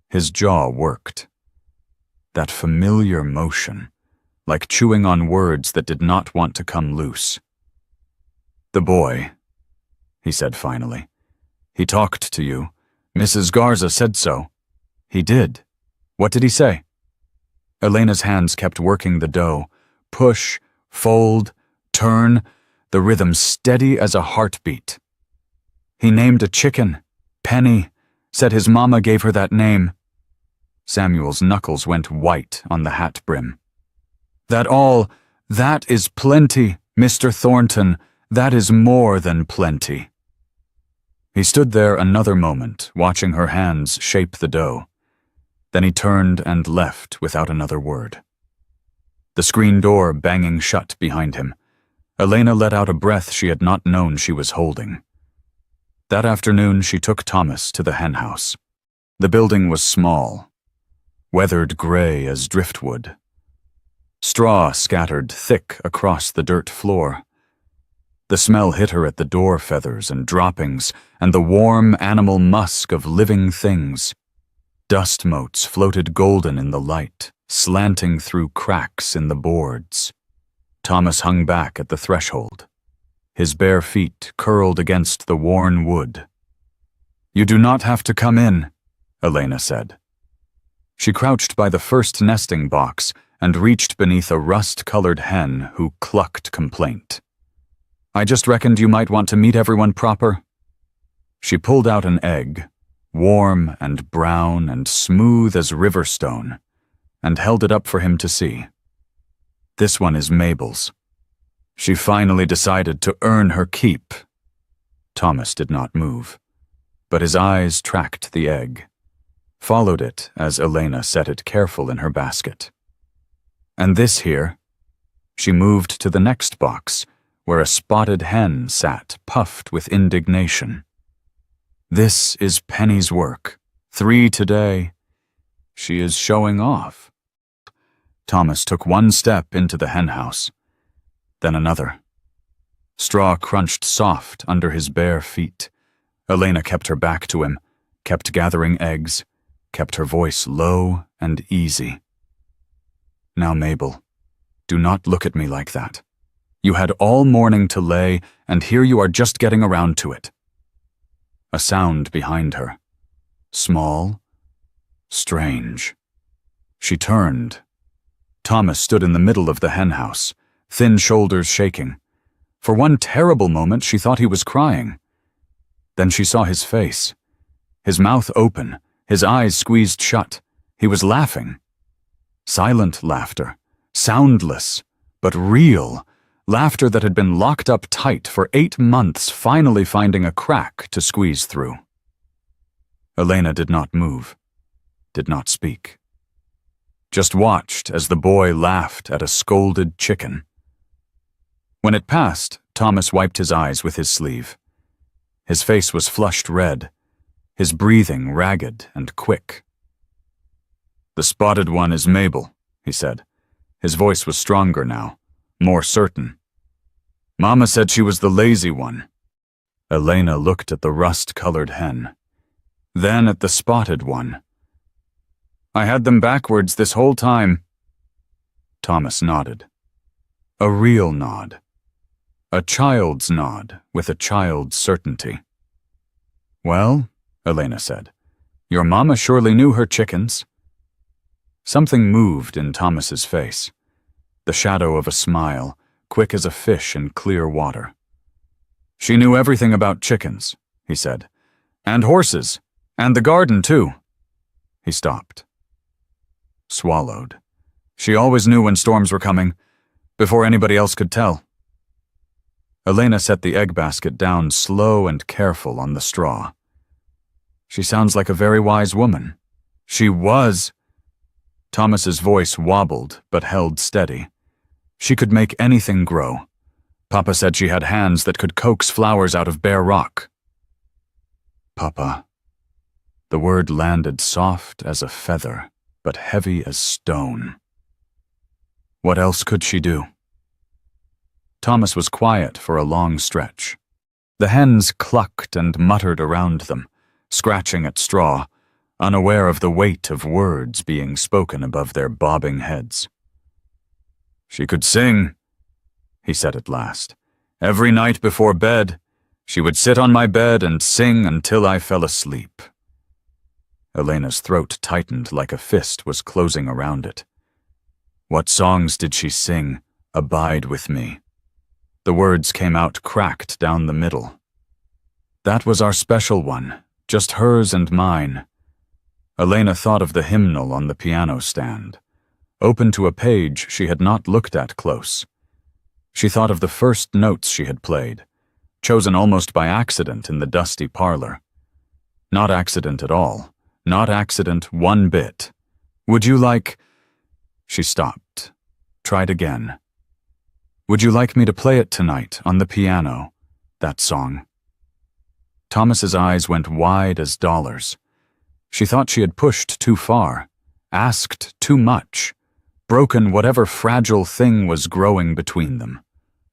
His jaw worked. That familiar motion, like chewing on words that did not want to come loose. The boy, he said finally. He talked to you. Mrs. Garza said so. He did. What did he say? Elena's hands kept working the dough. Push, fold, turn, the rhythm steady as a heartbeat. He named a chicken, Penny, said his mama gave her that name. Samuel's knuckles went white on the hat brim. That is plenty, Mr. Thornton. That is more than plenty. He stood there another moment, watching her hands shape the dough. Then he turned and left without another word. The screen door banging shut behind him, Elena let out a breath she had not known she was holding. That afternoon she took Thomas to the henhouse. The building was small, weathered gray as driftwood. Straw scattered thick across the dirt floor. The smell hit her at the door feathers and droppings and the warm animal musk of living things. Dust motes floated golden in the light, slanting through cracks in the boards. Thomas hung back at the threshold. His bare feet curled against the worn wood. "You do not have to come in," Elena said. She crouched by the first nesting box and reached beneath a rust-colored hen who clucked complaint. "I just reckoned you might want to meet everyone proper." She pulled out an egg, warm and brown and smooth as river stone, and held it up for him to see. "This one is Mabel's. She finally decided to earn her keep." Thomas did not move, but his eyes tracked the egg, followed it as Elena set it careful in her basket. "And this here," she moved to the next box, where a spotted hen sat, puffed with indignation. "This is Penny's work. 3 today. She is showing off." Thomas took one step into the henhouse, then another. Straw crunched soft under his bare feet. Elena kept her back to him, kept gathering eggs, kept her voice low and easy. "Now, Mabel, do not look at me like that. You had all morning to lay, and here you are just getting around to it." A sound behind her. Small, strange. She turned. Thomas stood in the middle of the henhouse, thin shoulders shaking. For one terrible moment, she thought he was crying. Then she saw his face. His mouth open, his eyes squeezed shut. He was laughing. Silent laughter, soundless, but real. Laughter that had been locked up tight for 8 months, finally finding a crack to squeeze through. Elena did not move, did not speak. Just watched as the boy laughed at a scolded chicken. When it passed, Thomas wiped his eyes with his sleeve. His face was flushed red, his breathing ragged and quick. "The spotted one is Mabel," he said. His voice was stronger now, more certain. "Mama said she was the lazy one." Elena looked at the rust-colored hen, then at the spotted one. "I had them backwards this whole time." Thomas nodded. A real nod. A child's nod with a child's certainty. "Well," Elena said, "your mama surely knew her chickens." Something moved in Thomas's face, the shadow of a smile, quick as a fish in clear water. "She knew everything about chickens," he said, "and horses, and the garden too." He stopped. Swallowed. She always knew when storms were coming, before anybody else could tell. Elena set the egg basket down slow and careful on the straw. "She sounds like a very wise woman." "She was." Thomas's voice wobbled but held steady. "She could make anything grow. Papa said she had hands that could coax flowers out of bare rock." "Papa." The word landed soft as a feather, but heavy as stone. What else could she do? Thomas was quiet for a long stretch. The hens clucked and muttered around them, scratching at straw, unaware of the weight of words being spoken above their bobbing heads. "She could sing," he said at last. "Every night before bed, she would sit on my bed and sing until I fell asleep." Elena's throat tightened like a fist was closing around it. "What songs did she sing? Abide with me." The words came out cracked down the middle. "That was our special one, just hers and mine." Elena thought of the hymnal on the piano stand, open to a page she had not looked at close. She thought of the first notes she had played, chosen almost by accident in the dusty parlor. Not accident at all, not accident one bit. "Would you like—" She stopped, tried again. "Would you like me to play it tonight on the piano, that song?" Thomas's eyes went wide as dollars. She thought she had pushed too far, asked too much, broken whatever fragile thing was growing between them.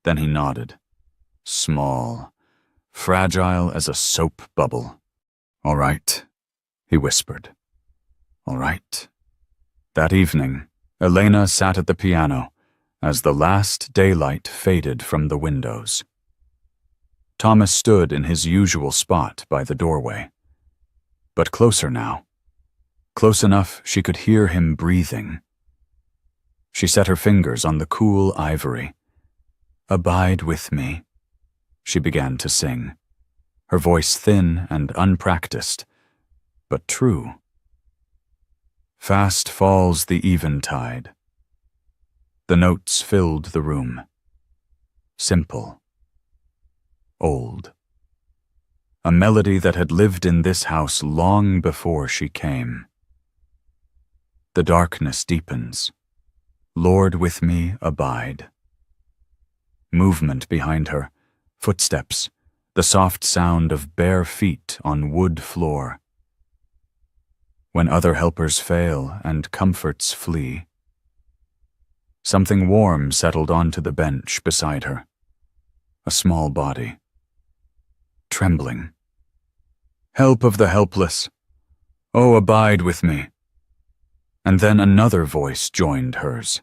Then he nodded. small, fragile as a soap bubble. "All right," he whispered. "All right." That evening, Elena sat at the piano as the last daylight faded from the windows. Thomas stood in his usual spot by the doorway. But closer now. Close enough she could hear him breathing. She set her fingers on the cool ivory. "Abide with me," she began to sing, her voice thin and unpracticed, but true. Fast falls the eventide. The notes filled the room. Simple. Old. A melody that had lived in this house long before she came. The darkness deepens. "Lord, with me abide." Movement behind her, footsteps, the soft sound of bare feet on wood floor. When other helpers fail and comforts flee. Something warm settled onto the bench beside her. A small body. Trembling. "Help of the helpless. Oh, abide with me." And then another voice joined hers.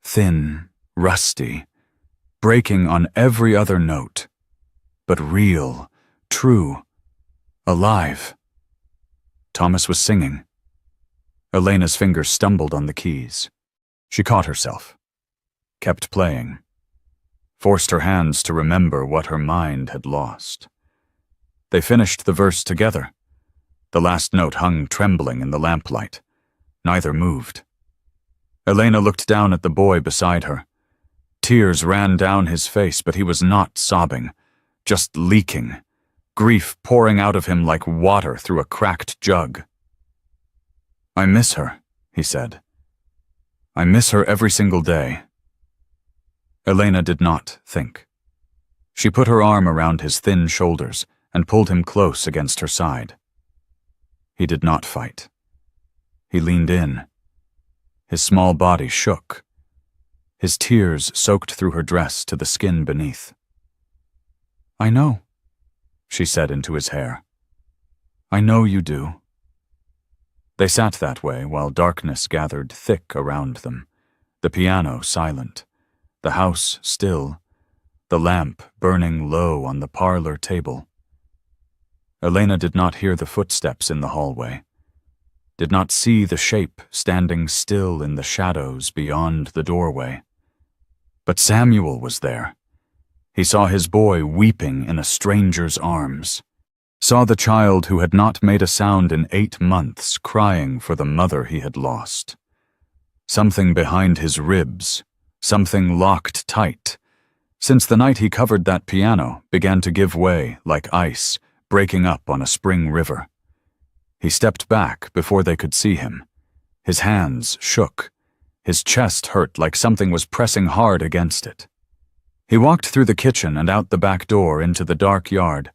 Thin, rusty, breaking on every other note, but real, true, alive. Thomas was singing. Elena's fingers stumbled on the keys. She caught herself, kept playing, forced her hands to remember what her mind had lost. They finished the verse together. The last note hung trembling in the lamplight. Neither moved. Elena looked down at the boy beside her. Tears ran down his face, but he was not sobbing, just leaking, grief pouring out of him like water through a cracked jug. "I miss her," he said. "I miss her every single day." Elena did not think. She put her arm around his thin shoulders and pulled him close against her side. He did not fight. He leaned in. His small body shook. His tears soaked through her dress to the skin beneath. "I know," she said into his hair. "I know you do." They sat that way while darkness gathered thick around them, the piano silent, the house still, the lamp burning low on the parlor table. Elena did not hear the footsteps in the hallway, did not see the shape standing still in the shadows beyond the doorway. But Samuel was there. He saw his boy weeping in a stranger's arms, saw the child who had not made a sound in 8 months crying for the mother he had lost. Something behind his ribs, something locked tight, since the night he covered that piano, began to give way like ice, breaking up on a spring river. He stepped back before they could see him. His hands shook. His chest hurt like something was pressing hard against it. He walked through the kitchen and out the back door into the dark yard.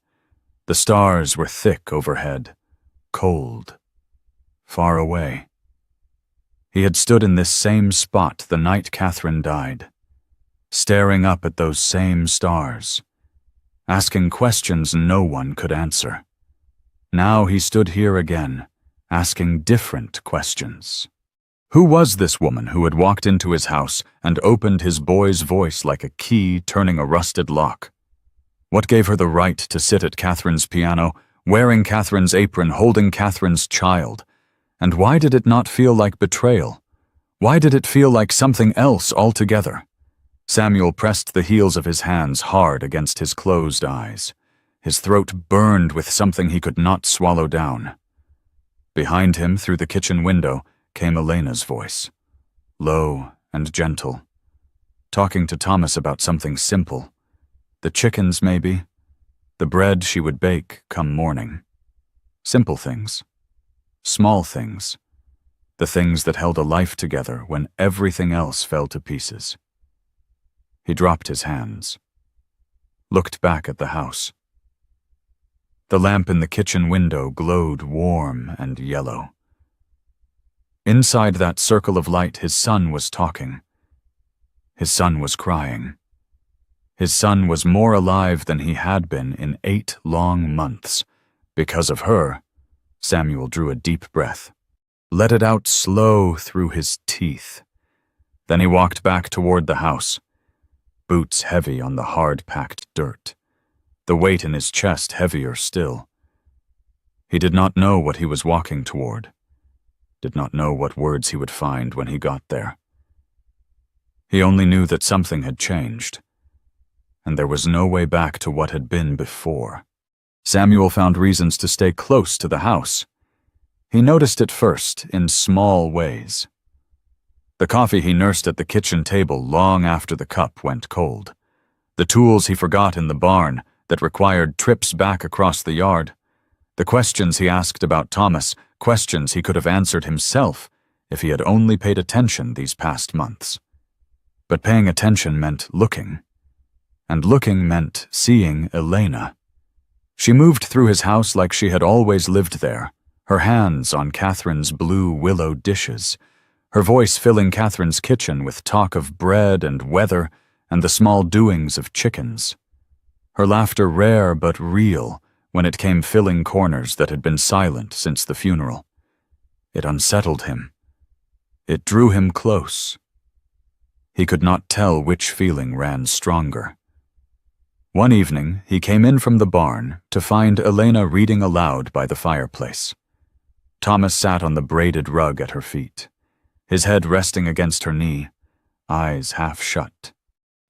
The stars were thick overhead, cold, far away. He had stood in this same spot the night Catherine died, staring up at those same stars, asking questions no one could answer. Now he stood here again, asking different questions. Who was this woman who had walked into his house and opened his boy's voice like a key turning a rusted lock? What gave her the right to sit at Catherine's piano, wearing Catherine's apron, holding Catherine's child? And why did it not feel like betrayal? Why did it feel like something else altogether? Samuel pressed the heels of his hands hard against his closed eyes. His throat burned with something he could not swallow down. Behind him, through the kitchen window, came Elena's voice, low and gentle, talking to Thomas about something simple. The chickens, maybe. The bread she would bake come morning. Simple things. Small things. The things that held a life together when everything else fell to pieces. He dropped his hands, looked back at the house. The lamp in the kitchen window glowed warm and yellow. Inside that circle of light, his son was talking. His son was crying. His son was more alive than he had been in 8 long months. Because of her, Samuel drew a deep breath, let it out slow through his teeth. Then he walked back toward the house, boots heavy on the hard-packed dirt, the weight in his chest heavier still. He did not know what he was walking toward, did not know what words he would find when he got there. He only knew that something had changed, and there was no way back to what had been before. Samuel found reasons to stay close to the house. He noticed it first in small ways. The coffee he nursed at the kitchen table long after the cup went cold. The tools he forgot in the barn that required trips back across the yard. The questions he asked about Thomas, questions he could have answered himself if he had only paid attention these past months. But paying attention meant looking, and looking meant seeing Elena. She moved through his house like she had always lived there, her hands on Catherine's blue willow dishes, her voice filling Catherine's kitchen with talk of bread and weather and the small doings of chickens. Her laughter rare but real when it came filling corners that had been silent since the funeral. It unsettled him. It drew him close. He could not tell which feeling ran stronger. One evening, he came in from the barn to find Elena reading aloud by the fireplace. Thomas sat on the braided rug at her feet, his head resting against her knee, eyes half shut.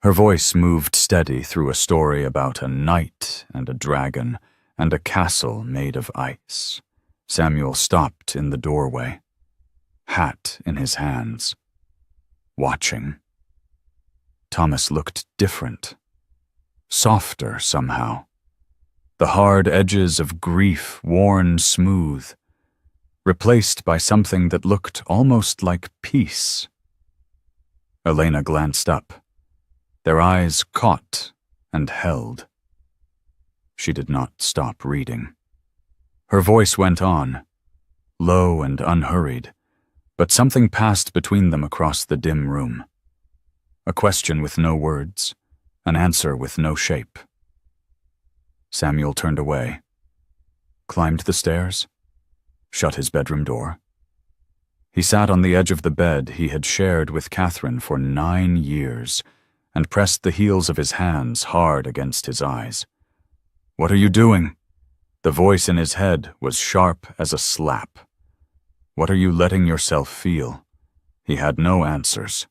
Her voice moved steady through a story about a knight and a dragon and a castle made of ice. Samuel stopped in the doorway, hat in his hands, watching. Thomas looked different. Softer somehow, the hard edges of grief worn smooth, replaced by something that looked almost like peace. Elena glanced up. Their eyes caught and held. She did not stop reading. Her voice went on, low and unhurried, but something passed between them across the dim room. A question with no words, an answer with no shape. Samuel turned away, climbed the stairs, shut his bedroom door. He sat on the edge of the bed he had shared with Catherine for 9 years and pressed the heels of his hands hard against his eyes. "What are you doing?" The voice in his head was sharp as a slap. "What are you letting yourself feel?" He had no answers.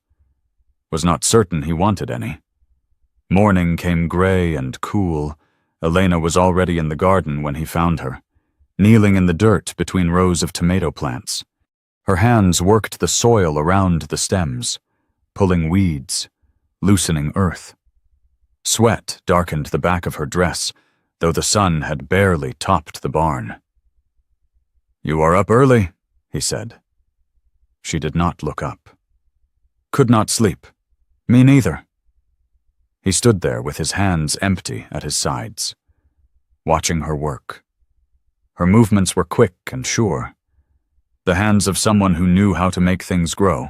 Was not certain he wanted any. Morning came gray and cool. Elena was already in the garden when he found her, kneeling in the dirt between rows of tomato plants. Her hands worked the soil around the stems, pulling weeds, loosening earth. Sweat darkened the back of her dress, though the sun had barely topped the barn. "You are up early," he said. She did not look up. "Could not sleep. Me neither." He stood there with his hands empty at his sides, watching her work. Her movements were quick and sure, the hands of someone who knew how to make things grow.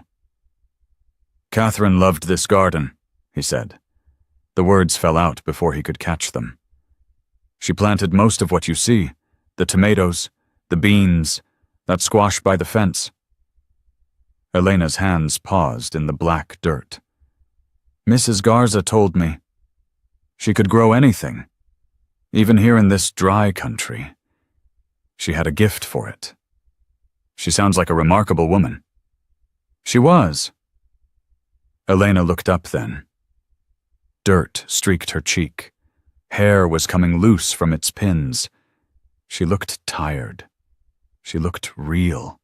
"Catherine loved this garden," he said. The words fell out before he could catch them. "She planted most of what you see, the tomatoes, the beans, that squash by the fence." Elena's hands paused in the black dirt. "Mrs. Garza told me she could grow anything, even here in this dry country. She had a gift for it. She sounds like a remarkable woman." "She was." Elena looked up then. Dirt streaked her cheek. Hair was coming loose from its pins. She looked tired. She looked real.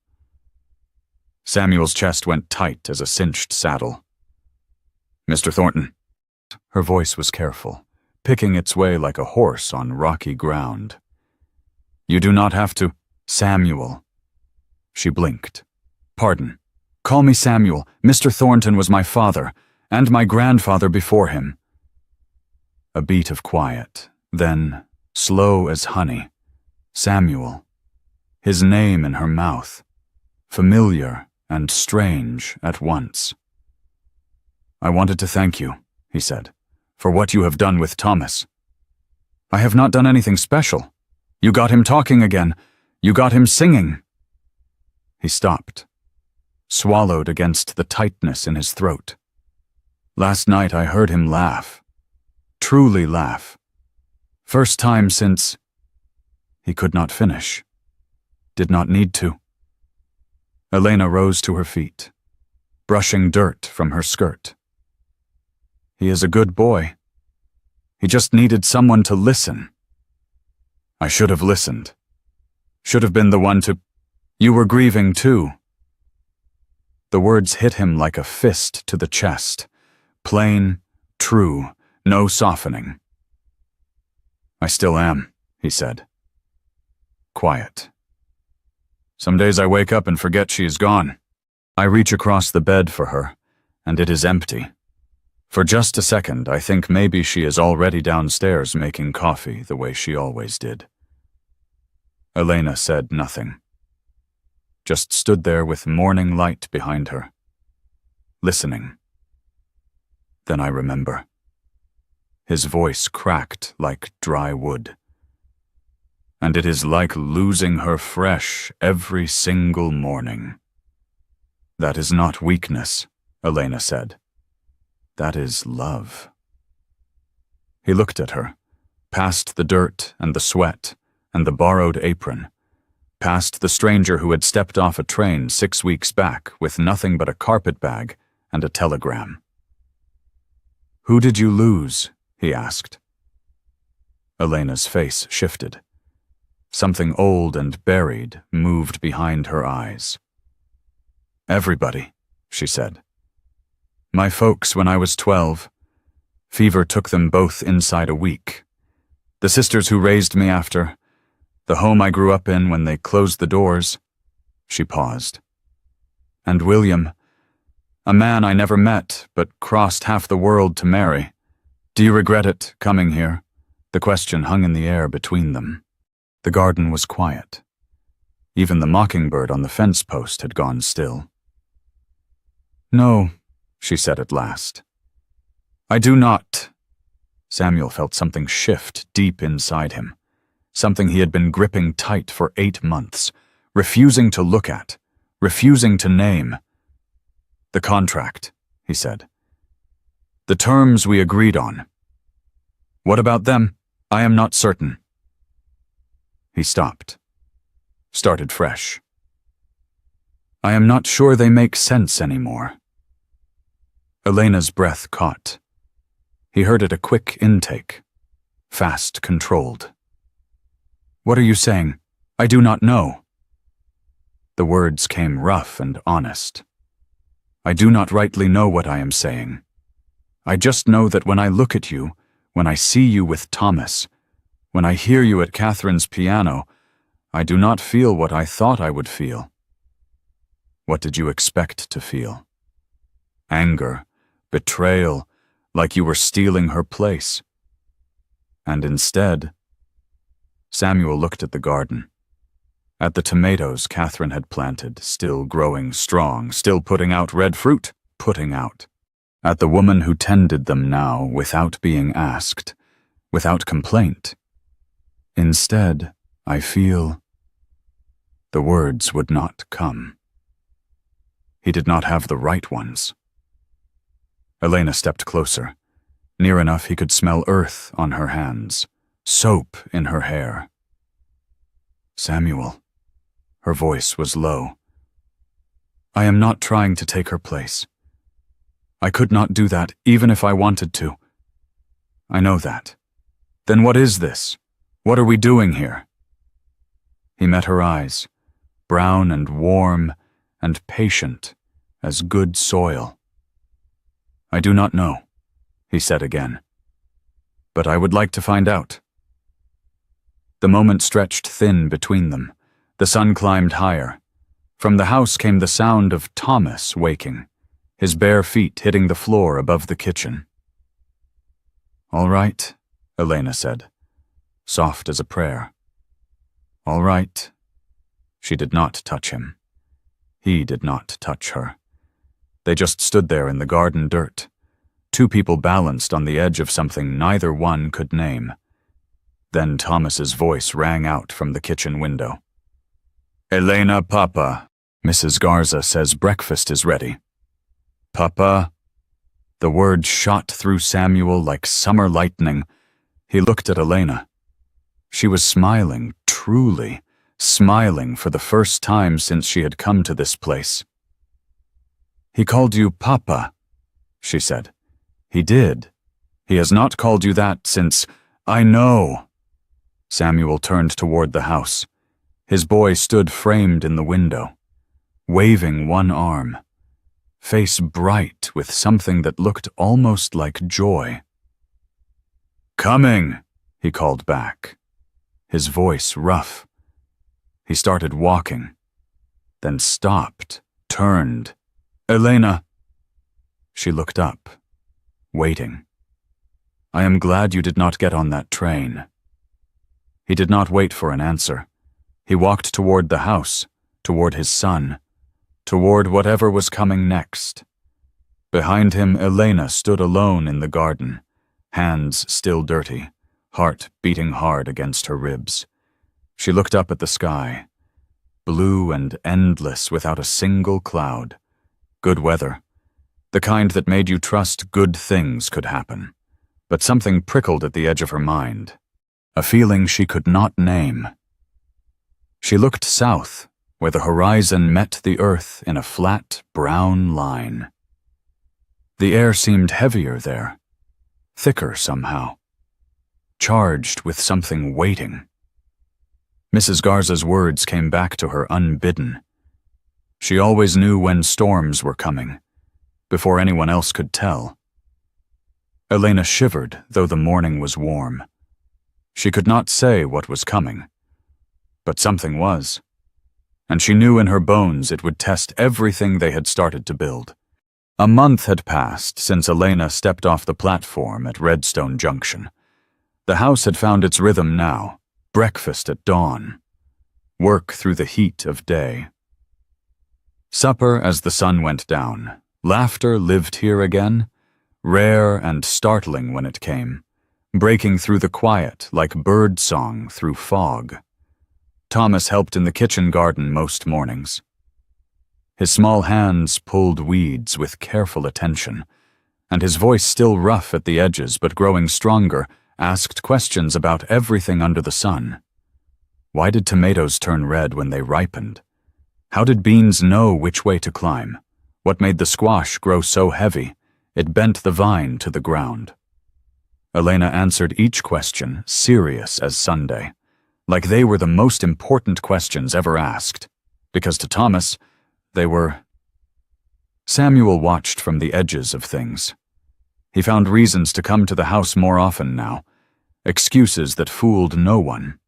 Samuel's chest went tight as a cinched saddle. "Mr. Thornton." Her voice was careful, picking its way like a horse on rocky ground. "You do not have to—" "Samuel." She blinked. "Pardon. Call me Samuel. Mr. Thornton was my father, and my grandfather before him." A beat of quiet, then, slow as honey, Samuel. His name in her mouth, familiar and strange at once. "I wanted to thank you," he said, For what you have done with Thomas. I have not done anything special. You got him talking again. You got him singing. He stopped, swallowed against the tightness in his throat. Last night I heard him laugh. Truly laugh. First time since... He could not finish. Did not need to. Elena rose to her feet, brushing dirt from her skirt. He is a good boy. He just needed someone to listen. I should have listened. Should have been the one to... You were grieving too. The words hit him like a fist to the chest. Plain, true, no softening. I still am, he said. Quiet. Some days I wake up and forget she is gone. I reach across the bed for her, and it is empty. For just a second, I think maybe she is already downstairs making coffee the way she always did. Elena said nothing. Just stood there with morning light behind her, listening. Then I remember. His voice cracked like dry wood. And it is like losing her fresh every single morning. That is not weakness, Elena said. That is love. He looked at her, past the dirt and the sweat and the borrowed apron, past the stranger who had stepped off a train 6 weeks back with nothing but a carpet bag and a telegram. Who did you lose? He asked. Elena's face shifted. Something old and buried moved behind her eyes. Everybody, she said. My folks when I was 12. Fever took them both inside a week. The sisters who raised me after, the home I grew up in when they closed the doors. She paused. And William, a man I never met but crossed half the world to marry. Do you regret it, coming here? The question hung in the air between them. The garden was quiet. Even the mockingbird on the fence post had gone still. No, she said at last. I do not. Samuel felt something shift deep inside him, something he had been gripping tight for 8 months, refusing to look at, refusing to name. The contract, he said. The terms we agreed on. What about them? I am not certain. He stopped, started fresh. I am not sure they make sense anymore. Elena's breath caught. He heard it a quick intake, fast controlled. What are you saying? I do not know. The words came rough and honest. I do not rightly know what I am saying. I just know that when I look at you, when I see you with Thomas, when I hear you at Catherine's piano, I do not feel what I thought I would feel. What did you expect to feel? Anger, betrayal, like you were stealing her place. And instead, Samuel looked at the garden, at the tomatoes Catherine had planted, still growing strong, still putting out red fruit, putting out. At the woman who tended them now without being asked, without complaint. Instead, I feel... The words would not come. He did not have the right ones. Elena stepped closer, near enough he could smell earth on her hands, soap in her hair. Samuel. Her voice was low. I am not trying to take her place. I could not do that even if I wanted to. I know that. Then what is this? What are we doing here? He met her eyes, brown and warm and patient as good soil. I do not know, he said again. But I would like to find out. The moment stretched thin between them. The sun climbed higher. From the house came the sound of Thomas waking, his bare feet hitting the floor above the kitchen. All right, Elena said, soft as a prayer. All right. She did not touch him. He did not touch her. They just stood there in the garden dirt, Two people balanced on the edge of something neither one could name. Then Thomas's voice rang out from the kitchen window. "Elena, Papa, Mrs. Garza says breakfast is ready." "Papa?" The word shot through Samuel like summer lightning. He looked at Elena. She was smiling, truly smiling for the first time since she had come to this place. "He called you Papa," she said. "He did. He has not called you that since—" "I know." Samuel turned toward the house. His boy stood framed in the window, waving one arm, face bright with something that looked almost like joy. "Coming," he called back, his voice rough. He started walking, then stopped, turned. "Elena." She looked up, waiting. "I am glad you did not get on that train." He did not wait for an answer. He walked toward the house, toward his son, toward whatever was coming next. Behind him, Elena stood alone in the garden, hands still dirty, heart beating hard against her ribs. She looked up at the sky, blue and endless without a single cloud. Good weather, the kind that made you trust good things could happen. But something prickled at the edge of her mind, a feeling she could not name. She looked south, where the horizon met the earth in a flat, brown line. The air seemed heavier there, thicker somehow, charged with something waiting. Mrs. Garza's words came back to her unbidden. She always knew when storms were coming, before anyone else could tell. Elena shivered, though the morning was warm. She could not say what was coming, but something was, and she knew in her bones it would test everything they had started to build. A month had passed since Elena stepped off the platform at Redstone Junction. The house had found its rhythm now, breakfast at dawn, work through the heat of day. Supper as the sun went down. Laughter lived here again, rare and startling when it came, breaking through the quiet like bird song through fog. Thomas helped in the kitchen garden most mornings. His small hands pulled weeds with careful attention, and his voice still rough at the edges but growing stronger, asked questions about everything under the sun. Why did tomatoes turn red when they ripened? How did beans know which way to climb? What made the squash grow so heavy it bent the vine to the ground? Elena answered each question, serious as Sunday, like they were the most important questions ever asked, because to Thomas, they were. Samuel watched from the edges of things. He found reasons to come to the house more often now, excuses that fooled no one.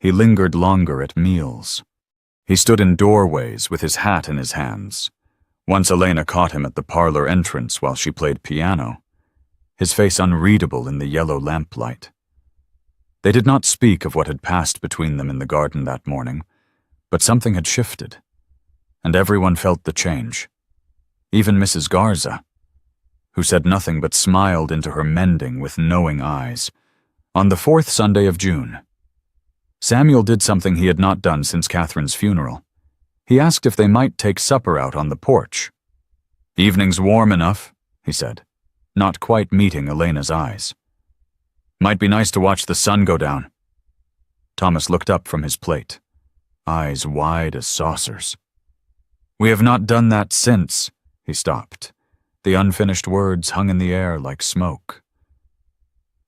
He lingered longer at meals. He stood in doorways with his hat in his hands. Once Elena caught him at the parlor entrance while she played piano, his face unreadable in the yellow lamplight. They did not speak of what had passed between them in the garden that morning, but something had shifted, and everyone felt the change. Even Mrs. Garza, who said nothing but smiled into her mending with knowing eyes. On the 4th Sunday of June, Samuel did something he had not done since Catherine's funeral. He asked if they might take supper out on the porch. "Evening's warm enough," he said, not quite meeting Elena's eyes. "Might be nice to watch the sun go down." Thomas looked up from his plate, eyes wide as saucers. "We have not done that since," he stopped. The unfinished words hung in the air like smoke.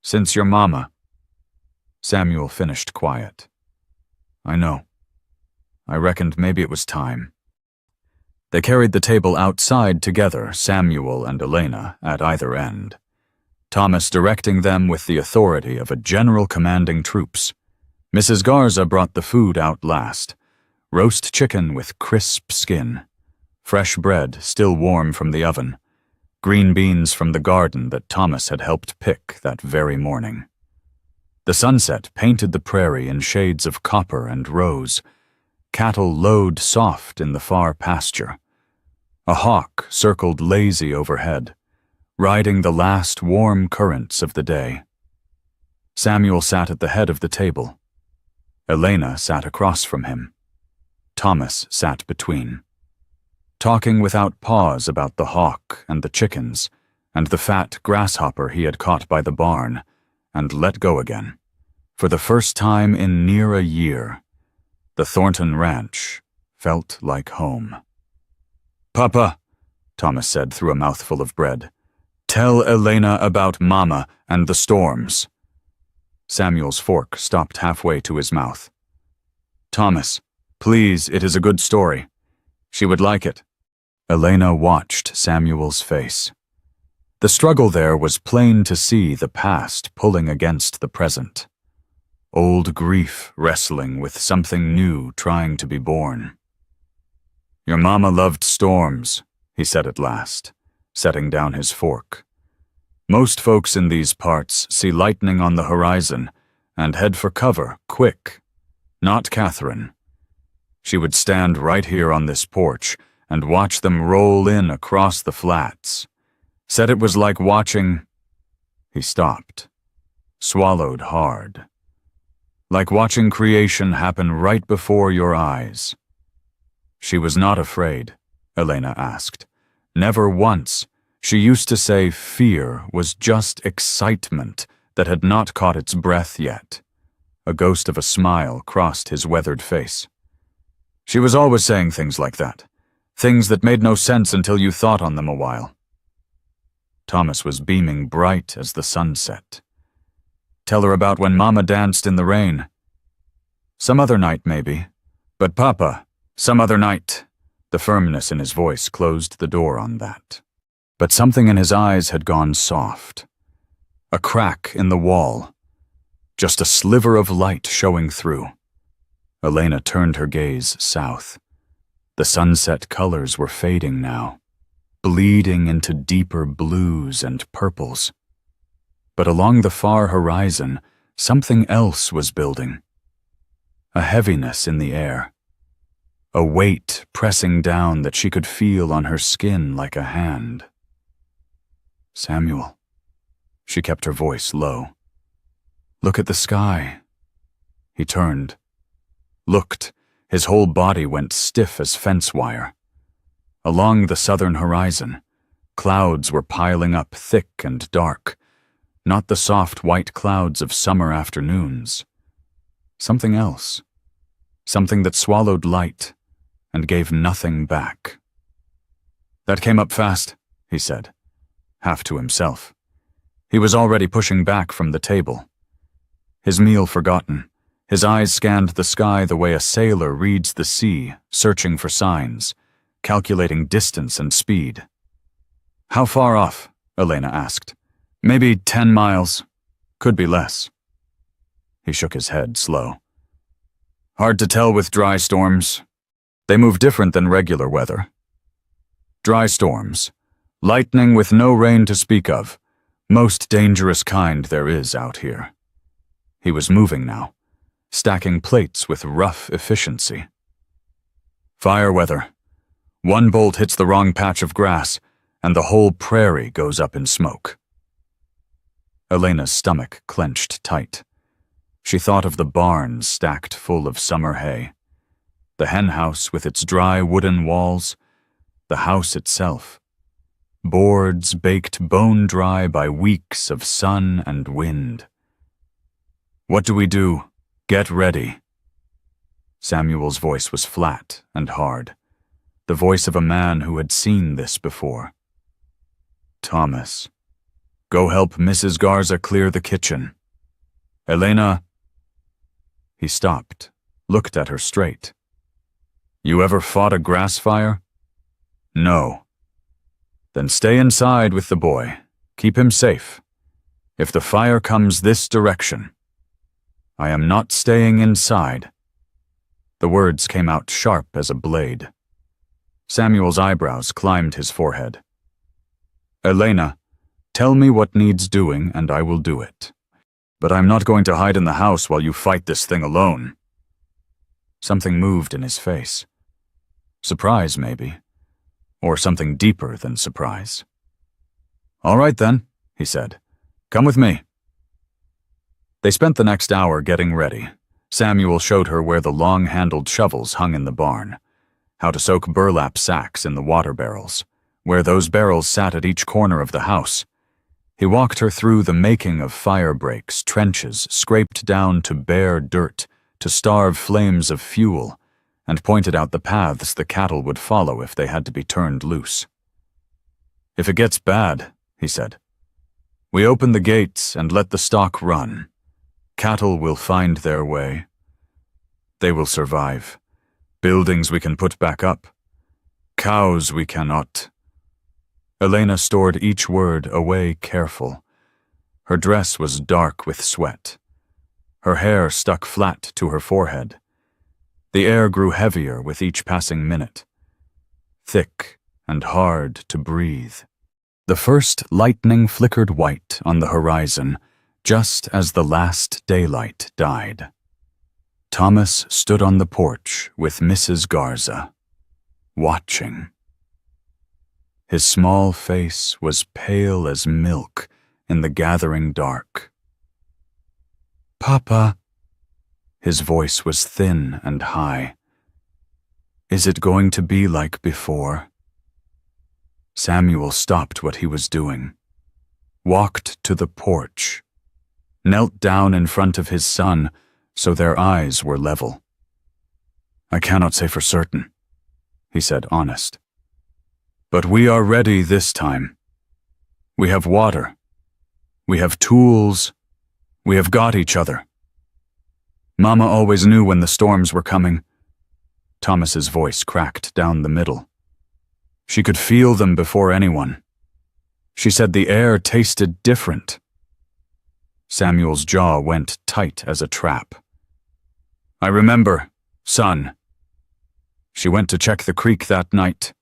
"Since your mama." Samuel finished quiet. "I know. I reckoned maybe it was time." They carried the table outside together, Samuel and Elena at either end, Thomas directing them with the authority of a general commanding troops. Mrs. Garza brought the food out last, roast chicken with crisp skin, fresh bread still warm from the oven, green beans from the garden that Thomas had helped pick that very morning. The sunset painted the prairie in shades of copper and rose. Cattle lowed soft in the far pasture. A hawk circled lazy overhead. riding the last warm currents of the day. Samuel sat at the head of the table. Elena sat across from him. Thomas sat between, talking without pause about the hawk and the chickens and the fat grasshopper he had caught by the barn and let go again. For the first time in near a year, the Thornton Ranch felt like home. "Papa," Thomas said through a mouthful of bread, "tell Elena about Mama and the storms." Samuel's fork stopped halfway to his mouth. "Thomas, please, it is a good story. She would like it." Elena watched Samuel's face. The struggle there was plain to see, the past pulling against the present. Old grief wrestling with something new trying to be born. "Your mama loved storms," he said at last, setting down his fork. "Most folks in these parts see lightning on the horizon and head for cover, quick. Not Catherine. She would stand right here on this porch and watch them roll in across the flats. Said it was like watching—" He stopped, swallowed hard. "Like watching creation happen right before your eyes." "She was not afraid?" Elena asked. "Never once. She used to say fear was just excitement that had not caught its breath yet." A ghost of a smile crossed his weathered face. "She was always saying things like that. Things that made no sense until you thought on them a while." Thomas was beaming bright as the sun set. "Tell her about when Mama danced in the rain." "Some other night, maybe. But Papa, some other night." The firmness in his voice closed the door on that. But something in his eyes had gone soft. A crack in the wall. Just a sliver of light showing through. Elena turned her gaze south. The sunset colors were fading now, bleeding into deeper blues and purples. But along the far horizon, something else was building. A heaviness in the air. A weight pressing down that she could feel on her skin like a hand. "Samuel." She kept her voice low. "Look at the sky." He turned. Looked. His whole body went stiff as fence wire. Along the southern horizon, clouds were piling up thick and dark. Not the soft white clouds of summer afternoons. Something else. Something that swallowed light and gave nothing back. "That came up fast," he said, half to himself. He was already pushing back from the table. His meal forgotten, his eyes scanned the sky the way a sailor reads the sea, searching for signs, calculating distance and speed. "How far off?" Elena asked. "Maybe 10 miles. Could be less." He shook his head slow. "Hard to tell with dry storms. They move different than regular weather. Dry storms. Lightning with no rain to speak of. Most dangerous kind there is out here." He was moving now, stacking plates with rough efficiency. "Fire weather. One bolt hits the wrong patch of grass, and the whole prairie goes up in smoke." Elena's stomach clenched tight. She thought of the barns stacked full of summer hay, the hen house with its dry wooden walls, the house itself, boards baked bone-dry by weeks of sun and wind. "What do we do? Get ready." Samuel's voice was flat and hard, the voice of a man who had seen this before. "Thomas, go help Mrs. Garza clear the kitchen. Elena." He stopped, looked at her straight. "You ever fought a grass fire?" "No." "Then stay inside with the boy. Keep him safe. If the fire comes this direction." "I am not staying inside." The words came out sharp as a blade. Samuel's eyebrows climbed his forehead. "Elena, tell me what needs doing and I will do it. But I'm not going to hide in the house while you fight this thing alone." Something moved in his face. Surprise, maybe. Or something deeper than surprise. "All right then," he said. "Come with me." They spent the next hour getting ready. Samuel showed her where the long-handled shovels hung in the barn, how to soak burlap sacks in the water barrels, where those barrels sat at each corner of the house. He walked her through the making of fire breaks, trenches scraped down to bare dirt, to starve flames of fuel, and pointed out the paths the cattle would follow if they had to be turned loose. "If it gets bad," he said, "we open the gates and let the stock run. Cattle will find their way. They will survive. Buildings we can put back up. Cows we cannot." Elena stored each word away careful. Her dress was dark with sweat. Her hair stuck flat to her forehead. The air grew heavier with each passing minute, thick and hard to breathe. The first lightning flickered white on the horizon, just as the last daylight died. Thomas stood on the porch with Mrs. Garza, watching. His small face was pale as milk in the gathering dark. "Papa," his voice was thin and high. "Is it going to be like before?" Samuel stopped what he was doing, walked to the porch, knelt down in front of his son so their eyes were level. "I cannot say for certain," he said, honest. "But we are ready this time. We have water. We have tools. We have got each other. Mama always knew when the storms were coming." Thomas's voice cracked down the middle. "She could feel them before anyone. She said the air tasted different." Samuel's jaw went tight as a trap. "I remember, son. She went to check the creek that night."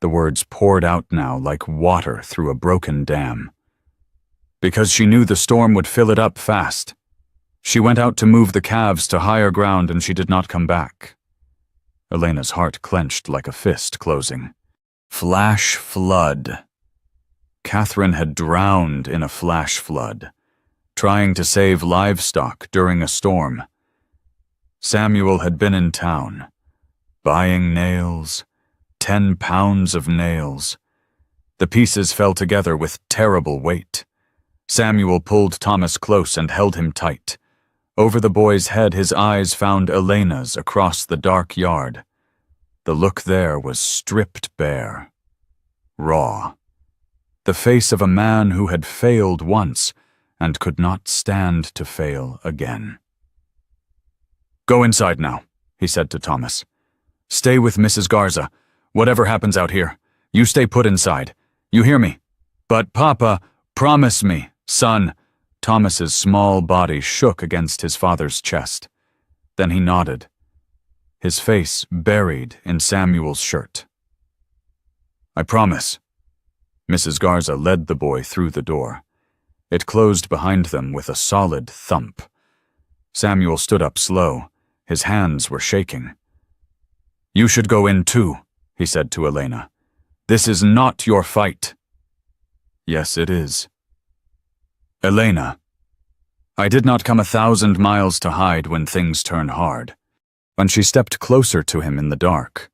The words poured out now like water through a broken dam. "Because she knew the storm would fill it up fast. She went out to move the calves to higher ground and she did not come back." Elena's heart clenched like a fist closing. Flash flood. Catherine had drowned in a flash flood, trying to save livestock during a storm. Samuel had been in town, buying nails, 10 pounds of nails. The pieces fell together with terrible weight. Samuel pulled Thomas close and held him tight. Over the boy's head his eyes found Elena's across the dark yard. The look there was stripped bare, raw. The face of a man who had failed once and could not stand to fail again. "Go inside now," he said to Thomas. "Stay with Mrs. Garza. Whatever happens out here, you stay put inside. You hear me? But Papa, promise me, son." Thomas's small body shook against his father's chest. Then he nodded, his face buried in Samuel's shirt. "I promise." Mrs. Garza led the boy through the door. It closed behind them with a solid thump. Samuel stood up slow. His hands were shaking. "You should go in too," he said to Elena. "This is not your fight." "Yes, it is." "Elena, I did not come 1,000 miles to hide when things turn hard." And she stepped closer to him in the dark.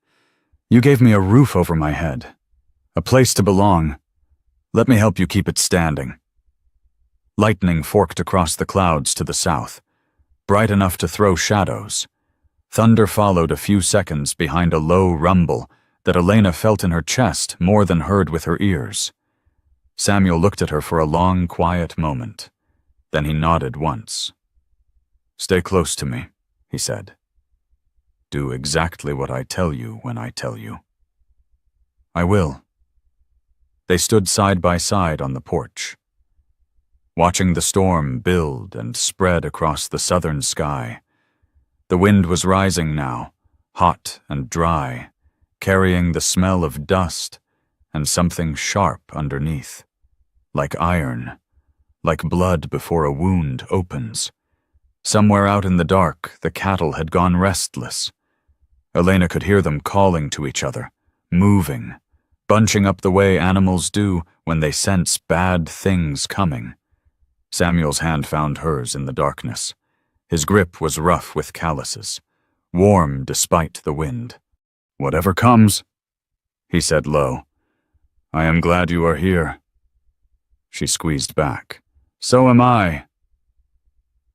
"You gave me a roof over my head, a place to belong. Let me help you keep it standing." Lightning forked across the clouds to the south, bright enough to throw shadows. Thunder followed a few seconds behind a low rumble that Elena felt in her chest more than heard with her ears. Samuel looked at her for a long, quiet moment. Then he nodded once. "Stay close to me," he said. "Do exactly what I tell you when I tell you." "I will." They stood side by side on the porch, watching the storm build and spread across the southern sky. The wind was rising now, hot and dry, carrying the smell of dust and something sharp underneath, like iron, like blood before a wound opens. Somewhere out in the dark, the cattle had gone restless. Elena could hear them calling to each other, moving, bunching up the way animals do when they sense bad things coming. Samuel's hand found hers in the darkness. His grip was rough with calluses, warm despite the wind. "Whatever comes," he said low. "I am glad you are here." She squeezed back. "So am I."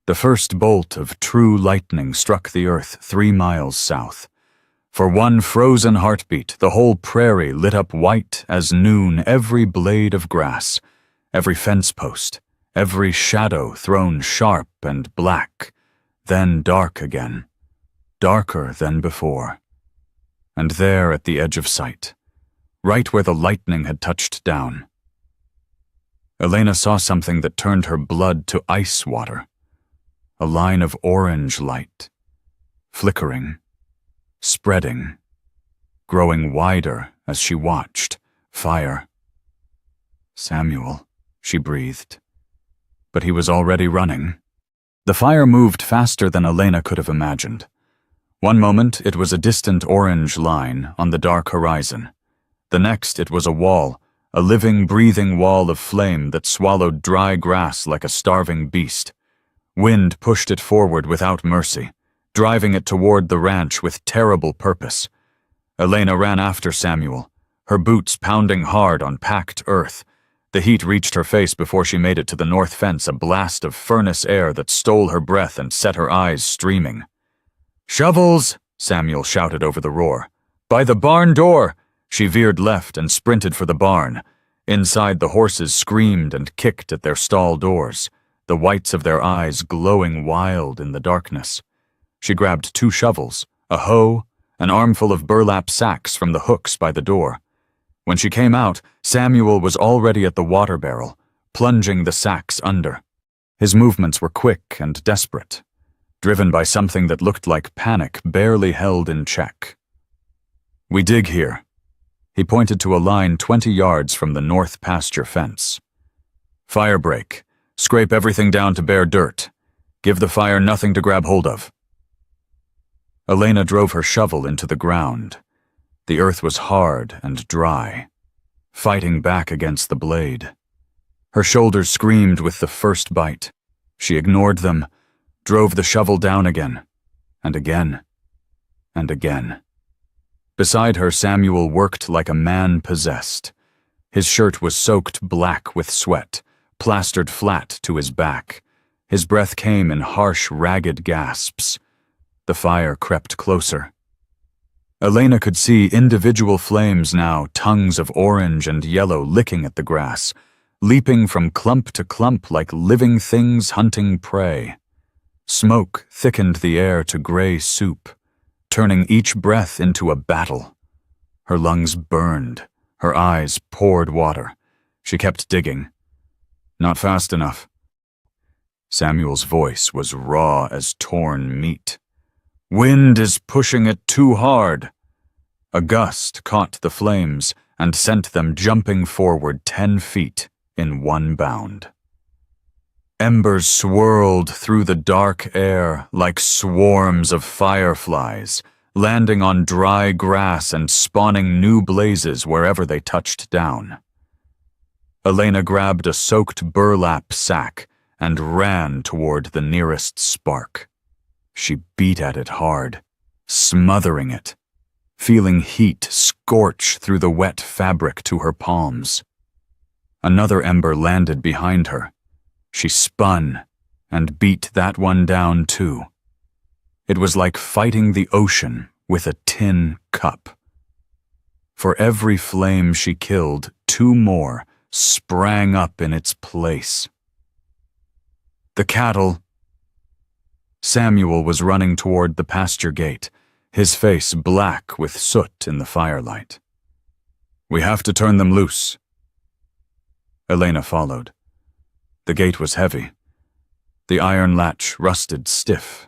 The first bolt of true lightning struck the earth 3 miles south. For one frozen heartbeat, the whole prairie lit up white as noon, every blade of grass, every fence post, every shadow thrown sharp and black, then dark again, darker than before. And there at the edge of sight, right where the lightning had touched down, Elena saw something that turned her blood to ice water. A line of orange light, flickering, spreading, growing wider as she watched. Fire. "Samuel," she breathed. But he was already running. The fire moved faster than Elena could have imagined. One moment it was a distant orange line on the dark horizon. The next it was a wall, a living, breathing wall of flame that swallowed dry grass like a starving beast. Wind pushed it forward without mercy, driving it toward the ranch with terrible purpose. Elena ran after Samuel, her boots pounding hard on packed earth. The heat reached her face before she made it to the north fence, a blast of furnace air that stole her breath and set her eyes streaming. "Shovels!" Samuel shouted over the roar. "By the barn door!" She veered left and sprinted for the barn. Inside, the horses screamed and kicked at their stall doors, the whites of their eyes glowing wild in the darkness. She grabbed 2 shovels, a hoe, an armful of burlap sacks from the hooks by the door. When she came out, Samuel was already at the water barrel, plunging the sacks under. His movements were quick and desperate, driven by something that looked like panic barely held in check. "We dig here." He pointed to a line 20 yards from the north pasture fence. "Fire break. Scrape everything down to bare dirt. Give the fire nothing to grab hold of." Elena drove her shovel into the ground. The earth was hard and dry, fighting back against the blade. Her shoulders screamed with the first bite. She ignored them, drove the shovel down again, and again, and again. Beside her, Samuel worked like a man possessed. His shirt was soaked black with sweat, plastered flat to his back. His breath came in harsh, ragged gasps. The fire crept closer. Elena could see individual flames now, tongues of orange and yellow licking at the grass, leaping from clump to clump like living things hunting prey. Smoke thickened the air to gray soup, turning each breath into a battle. Her lungs burned, her eyes poured water. She kept digging. Not fast enough. Samuel's voice was raw as torn meat. "Wind is pushing it too hard." A gust caught the flames and sent them jumping forward 10 feet in one bound. Embers swirled through the dark air like swarms of fireflies, landing on dry grass and spawning new blazes wherever they touched down. Elena grabbed a soaked burlap sack and ran toward the nearest spark. She beat at it hard, smothering it, feeling heat scorch through the wet fabric to her palms. Another ember landed behind her. She spun and beat that one down too. It was like fighting the ocean with a tin cup. For every flame she killed, 2 more sprang up in its place. The cattle. Samuel was running toward the pasture gate, his face black with soot in the firelight. "We have to turn them loose." Elena followed. The gate was heavy. The iron latch rusted stiff.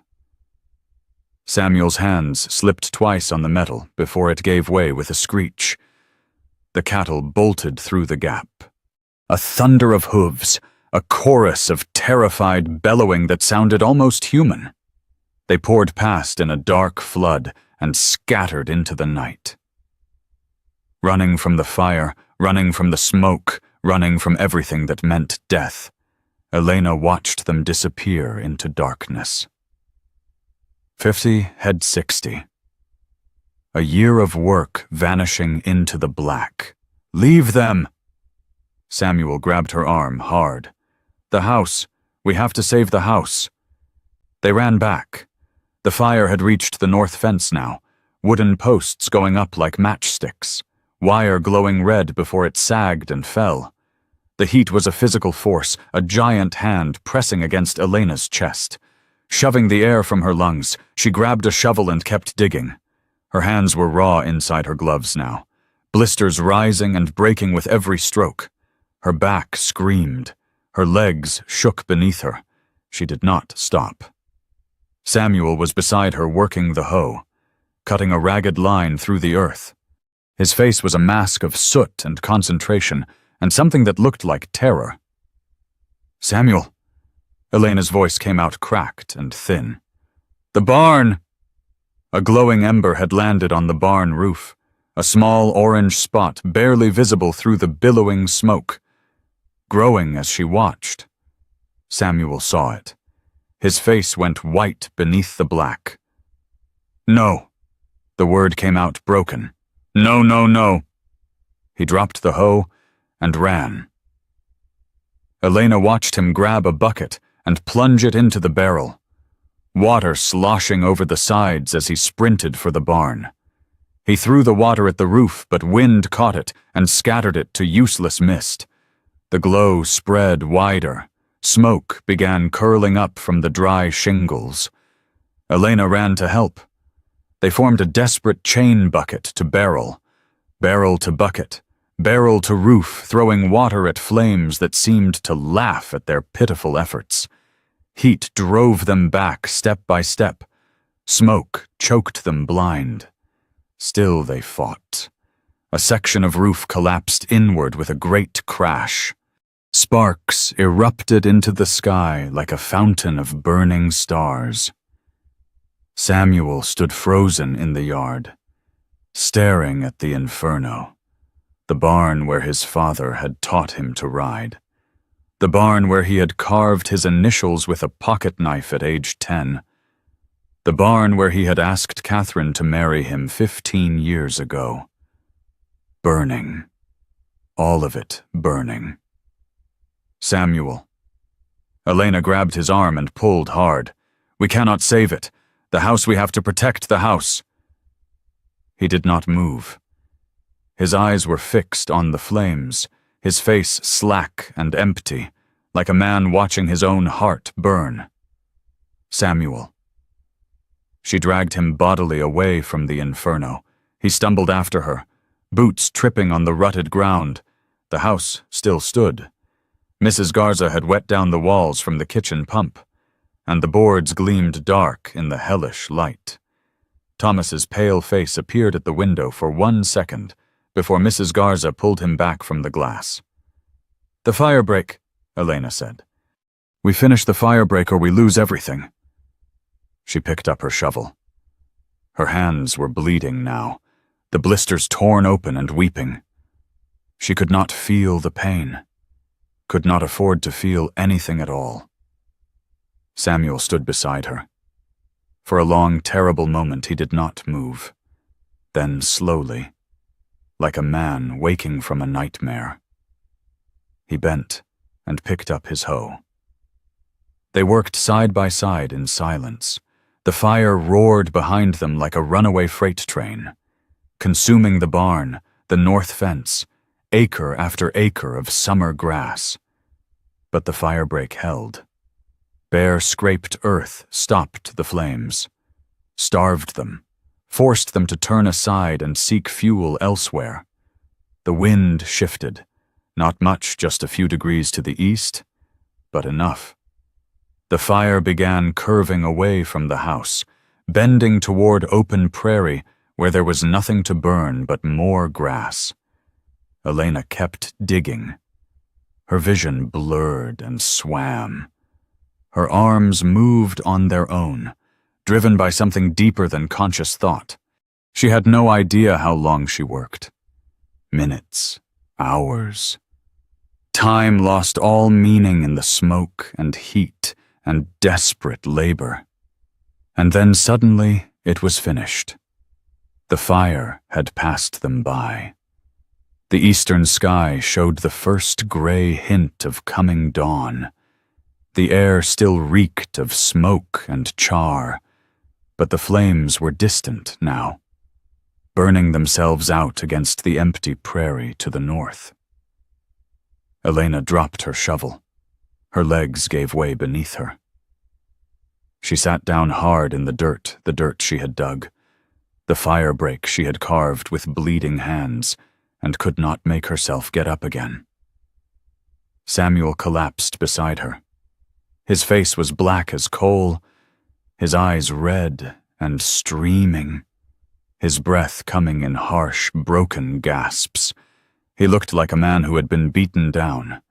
Samuel's hands slipped twice on the metal before it gave way with a screech. The cattle bolted through the gap. A thunder of hooves, a chorus of terrified bellowing that sounded almost human. They poured past in a dark flood and scattered into the night. running from the fire, running from the smoke, running from everything that meant death. Elena watched them disappear into darkness. 50 had 60. A year of work vanishing into the black. "Leave them!" Samuel grabbed her arm hard. "The house. We have to save the house." They ran back. The fire had reached the north fence now, wooden posts going up like matchsticks, wire glowing red before it sagged and fell. The heat was a physical force, a giant hand pressing against Elena's chest. Shoving the air from her lungs, she grabbed a shovel and kept digging. Her hands were raw inside her gloves now, blisters rising and breaking with every stroke. Her back screamed. Her legs shook beneath her. She did not stop. Samuel was beside her working the hoe, cutting a ragged line through the earth. His face was a mask of soot and concentration, and something that looked like terror. "Samuel." Elena's voice came out cracked and thin. "The barn!" A glowing ember had landed on the barn roof, a small orange spot barely visible through the billowing smoke. Growing as she watched. Samuel saw it. His face went white beneath the black. "No." The word came out broken. "No, no, no." He dropped the hoe and ran. Elena watched him grab a bucket and plunge it into the barrel, water sloshing over the sides as he sprinted for the barn. He threw the water at the roof, but wind caught it and scattered it to useless mist. The glow spread wider. Smoke began curling up from the dry shingles. Elena ran to help. They formed a desperate chain bucket to barrel to bucket, barrel to roof, throwing water at flames that seemed to laugh at their pitiful efforts. Heat drove them back step by step. Smoke choked them blind. Still they fought. A section of roof collapsed inward with a great crash. Sparks erupted into the sky like a fountain of burning stars. Samuel stood frozen in the yard, staring at the inferno, the barn where his father had taught him to ride, the barn where he had carved his initials with a pocket knife at age 10, the barn where he had asked Catherine to marry him 15 years ago. Burning. All of it burning. Samuel. Elena grabbed his arm and pulled hard. "We cannot save it. The house, we have to protect the house." He did not move. His eyes were fixed on the flames, his face slack and empty, like a man watching his own heart burn. "Samuel." She dragged him bodily away from the inferno. He stumbled after her, boots tripping on the rutted ground. The house still stood. Mrs. Garza had wet down the walls from the kitchen pump, and the boards gleamed dark in the hellish light. Thomas's pale face appeared at the window for 1 second before Mrs. Garza pulled him back from the glass. "The fire break," Elena said. "We finish the fire break or we lose everything." She picked up her shovel. Her hands were bleeding now, the blisters torn open and weeping. She could not feel the pain, could not afford to feel anything at all. Samuel stood beside her. For a long, terrible moment he did not move. Then slowly, like a man waking from a nightmare, he bent and picked up his hoe. They worked side by side in silence. The fire roared behind them like a runaway freight train, consuming the barn, the north fence, acre after acre of summer grass. But the firebreak held. Bare scraped earth stopped the flames, starved them, forced them to turn aside and seek fuel elsewhere. The wind shifted, not much, just a few degrees to the east, but enough. The fire began curving away from the house, bending toward open prairie where there was nothing to burn but more grass. Elena kept digging. Her vision blurred and swam. Her arms moved on their own, driven by something deeper than conscious thought. She had no idea how long she worked. Minutes, hours. Time lost all meaning in the smoke and heat and desperate labor. And then suddenly it was finished. The fire had passed them by. The eastern sky showed the first gray hint of coming dawn. The air still reeked of smoke and char, but the flames were distant now, burning themselves out against the empty prairie to the north. Elena dropped her shovel. Her legs gave way beneath her. She sat down hard in the dirt she had dug, the fire break she had carved with bleeding hands, and could not make herself get up again. Samuel collapsed beside her. His face was black as coal, his eyes red and streaming, his breath coming in harsh, broken gasps. He looked like a man who had been beaten down,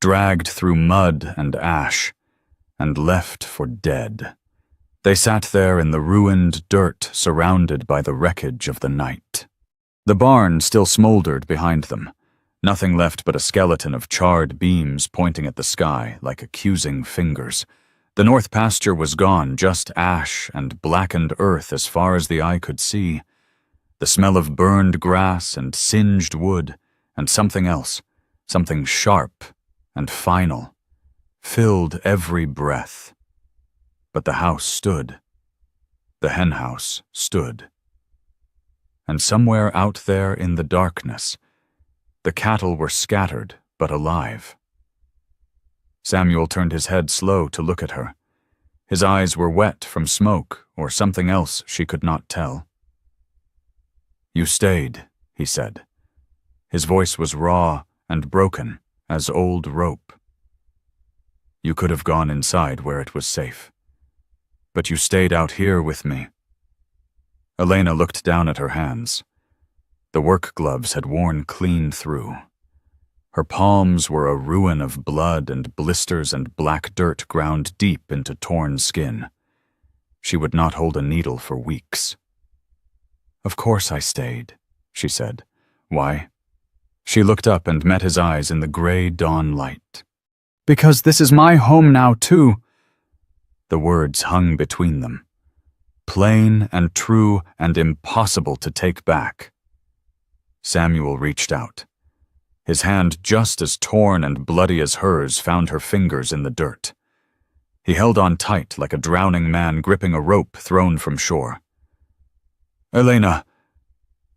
dragged through mud and ash, and left for dead. They sat there in the ruined dirt surrounded by the wreckage of the night. The barn still smoldered behind them, nothing left but a skeleton of charred beams pointing at the sky like accusing fingers. The north pasture was gone, just ash and blackened earth as far as the eye could see. The smell of burned grass and singed wood and something else, something sharp and final, filled every breath. But the house stood. The hen house stood. And somewhere out there in the darkness, the cattle were scattered but alive. Samuel turned his head slow to look at her. His eyes were wet from smoke or something else she could not tell. "You stayed," he said. His voice was raw and broken as old rope. "You could have gone inside where it was safe. But you stayed out here with me." Elena looked down at her hands. The work gloves had worn clean through. Her palms were a ruin of blood and blisters and black dirt ground deep into torn skin. She would not hold a needle for weeks. "Of course I stayed," she said. "Why?" She looked up and met his eyes in the gray dawn light. "Because this is my home now, too." The words hung between them, plain and true and impossible to take back. Samuel reached out. His hand, just as torn and bloody as hers, found her fingers in the dirt. He held on tight like a drowning man gripping a rope thrown from shore. "Elena,"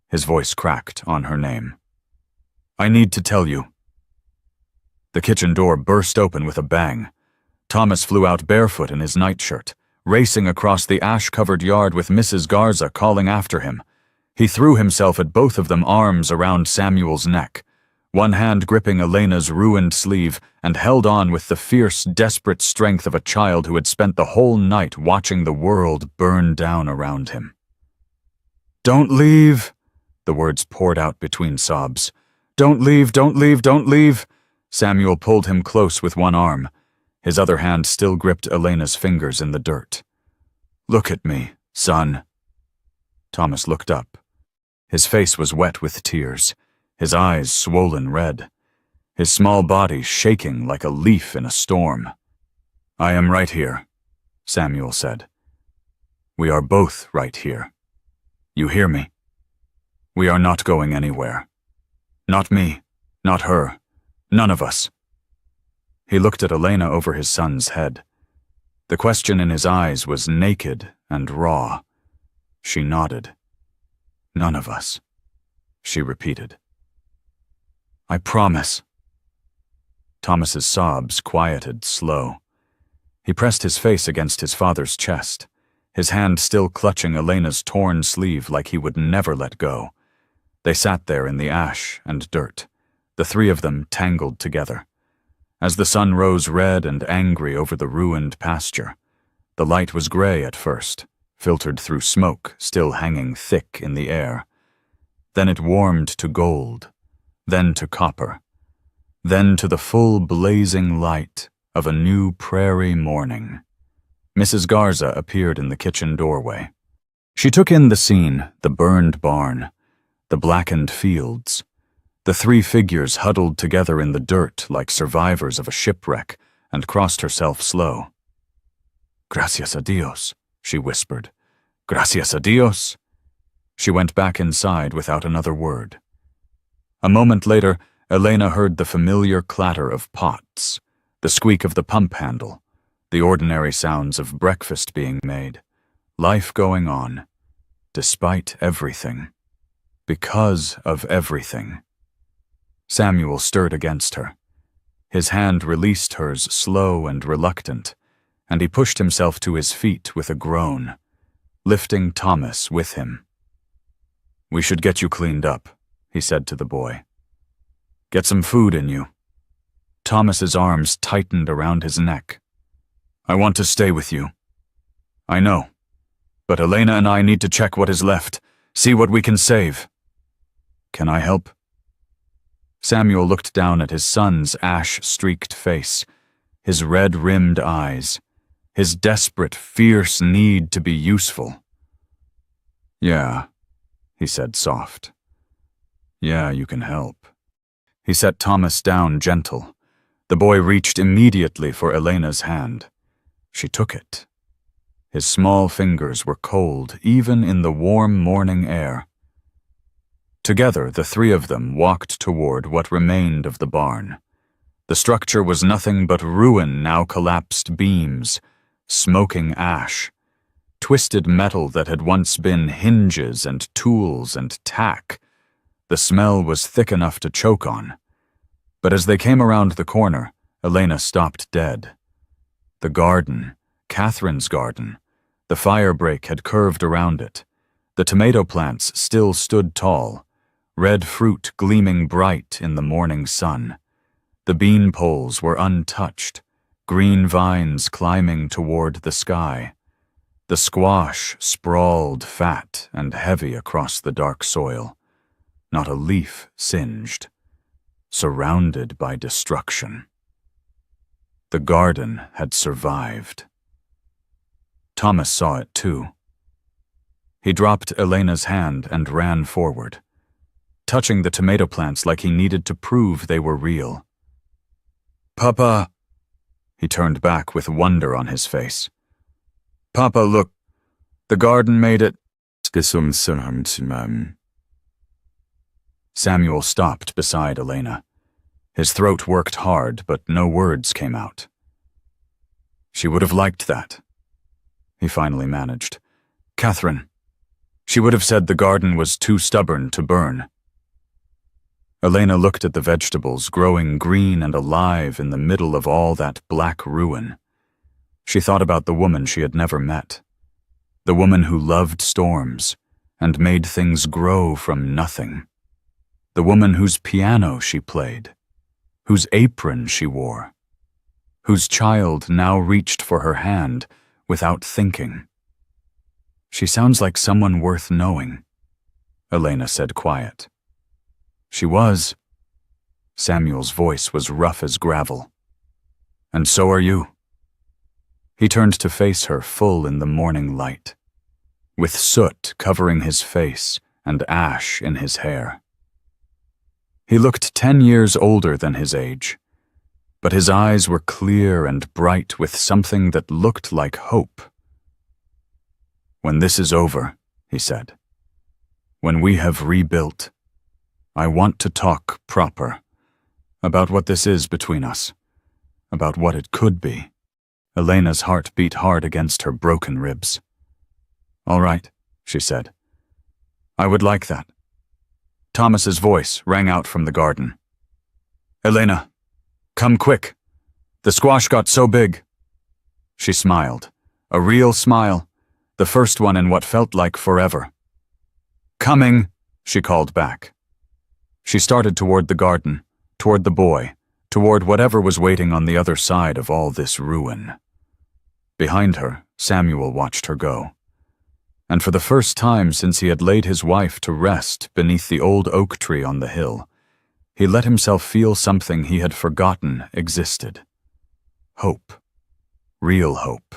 his voice cracked on her name. "I need to tell you." The kitchen door burst open with a bang. Thomas flew out barefoot in his nightshirt, racing across the ash-covered yard with Mrs. Garza calling after him. He threw himself at both of them, arms around Samuel's neck, one hand gripping Elena's ruined sleeve, and held on with the fierce, desperate strength of a child who had spent the whole night watching the world burn down around him. "Don't leave," the words poured out between sobs. "Don't leave, don't leave, don't leave." Samuel pulled him close with one arm. His other hand still gripped Elena's fingers in the dirt. "Look at me, son." Thomas looked up. His face was wet with tears, his eyes swollen red, his small body shaking like a leaf in a storm. "I am right here," Samuel said. "We are both right here. You hear me? We are not going anywhere. Not me, not her, none of us." He looked at Elena over his son's head. The question in his eyes was naked and raw. She nodded. "None of us," she repeated. "I promise." Thomas's sobs quieted slow. He pressed his face against his father's chest, his hand still clutching Elena's torn sleeve like he would never let go. They sat there in the ash and dirt, the three of them tangled together. As the sun rose red and angry over the ruined pasture, the light was gray at first, filtered through smoke still hanging thick in the air. Then it warmed to gold, then to copper, then to the full blazing light of a new prairie morning. Mrs. Garza appeared in the kitchen doorway. She took in the scene, the burned barn, the blackened fields, The three figures huddled together in the dirt like survivors of a shipwreck and crossed herself slow. "Gracias a Dios," she whispered. "Gracias a Dios." She went back inside without another word. A moment later, Elena heard the familiar clatter of pots, the squeak of the pump handle, the ordinary sounds of breakfast being made, life going on, despite everything, because of everything. Samuel stirred against her. His hand released hers, slow and reluctant, and he pushed himself to his feet with a groan, lifting Thomas with him. "We should get you cleaned up," he said to the boy. "Get some food in you." Thomas's arms tightened around his neck. "I want to stay with you." "I know, but Elena and I need to check what is left, see what we can save." "Can I help?" Samuel looked down at his son's ash-streaked face, his red-rimmed eyes, his desperate, fierce need to be useful. "Yeah," he said soft. "Yeah, you can help." He set Thomas down gentle. The boy reached immediately for Elena's hand. She took it. His small fingers were cold, even in the warm morning air. Together, the three of them walked toward what remained of the barn. The structure was nothing but ruin, now collapsed beams, smoking ash, twisted metal that had once been hinges and tools and tack. The smell was thick enough to choke on. But as they came around the corner, Elena stopped dead. The garden, Catherine's garden, the fire break had curved around it. The tomato plants still stood tall, red fruit gleaming bright in the morning sun. The bean poles were untouched, green vines climbing toward the sky. The squash sprawled fat and heavy across the dark soil, not a leaf singed, surrounded by destruction. The garden had survived. Thomas saw it too. He dropped Elena's hand and ran forward, touching the tomato plants like he needed to prove they were real. "Papa!" He turned back with wonder on his face. "Papa, look! The garden made it." Samuel stopped beside Elena. His throat worked hard, but no words came out. "She would have liked that," he finally managed. "Catherine, she would have said the garden was too stubborn to burn." Elena looked at the vegetables growing green and alive in the middle of all that black ruin. She thought about the woman she had never met, the woman who loved storms and made things grow from nothing, the woman whose piano she played, whose apron she wore, whose child now reached for her hand without thinking. "She sounds like someone worth knowing," Elena said quiet. "She was." Samuel's voice was rough as gravel. "And so are you." He turned to face her full in the morning light, with soot covering his face and ash in his hair. He looked 10 years older than his age, but his eyes were clear and bright with something that looked like hope. "When this is over," he said, "when we have rebuilt, I want to talk proper, about what this is between us, about what it could be." Elena's heart beat hard against her broken ribs. "All right," she said. "I would like that." Thomas's voice rang out from the garden. "Elena, come quick. The squash got so big." She smiled, a real smile, the first one in what felt like forever. "Coming," she called back. She started toward the garden, toward the boy, toward whatever was waiting on the other side of all this ruin. Behind her, Samuel watched her go. And for the first time since he had laid his wife to rest beneath the old oak tree on the hill, he let himself feel something he had forgotten existed. Hope. Real hope.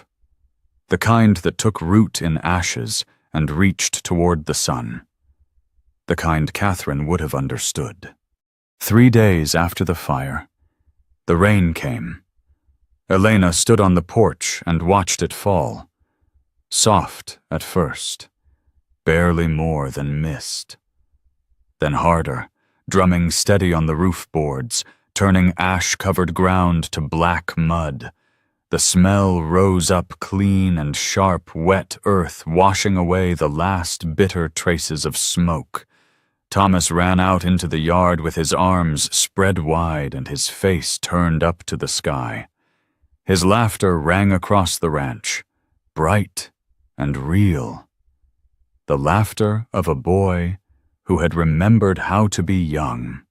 The kind that took root in ashes and reached toward the sun. The kind Catherine would have understood. 3 days after the fire, the rain came. Elena stood on the porch and watched it fall. Soft at first, barely more than mist. Then harder, drumming steady on the roof boards, turning ash-covered ground to black mud. The smell rose up clean and sharp, wet earth, washing away the last bitter traces of smoke. Thomas ran out into the yard with his arms spread wide and his face turned up to the sky. His laughter rang across the ranch, bright and real. The laughter of a boy who had remembered how to be young.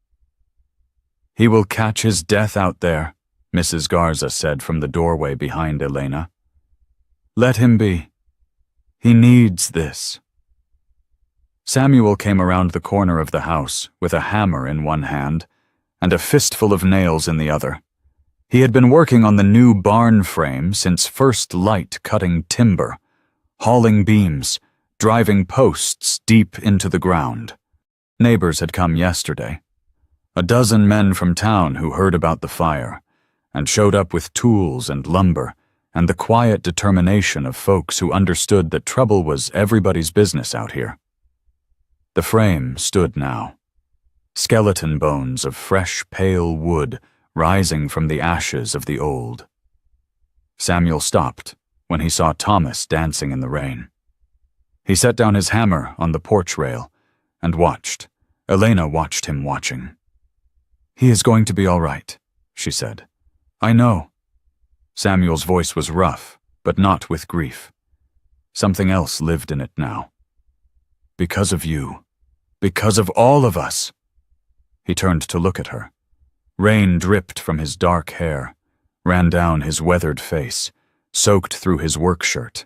"He will catch his death out there," Mrs. Garza said from the doorway behind Elena. "Let him be. He needs this." Samuel came around the corner of the house with a hammer in one hand and a fistful of nails in the other. He had been working on the new barn frame since first light, cutting timber, hauling beams, driving posts deep into the ground. Neighbors had come yesterday. A dozen men from town who heard about the fire and showed up with tools and lumber and the quiet determination of folks who understood that trouble was everybody's business out here. The frame stood now, skeleton bones of fresh, pale wood rising from the ashes of the old. Samuel stopped when he saw Thomas dancing in the rain. He set down his hammer on the porch rail and watched. Elena watched him watching. "He is going to be all right," she said. "I know." Samuel's voice was rough, but not with grief. Something else lived in it now. "Because of you. Because of all of us." He turned to look at her. Rain dripped from his dark hair, ran down his weathered face, soaked through his work shirt.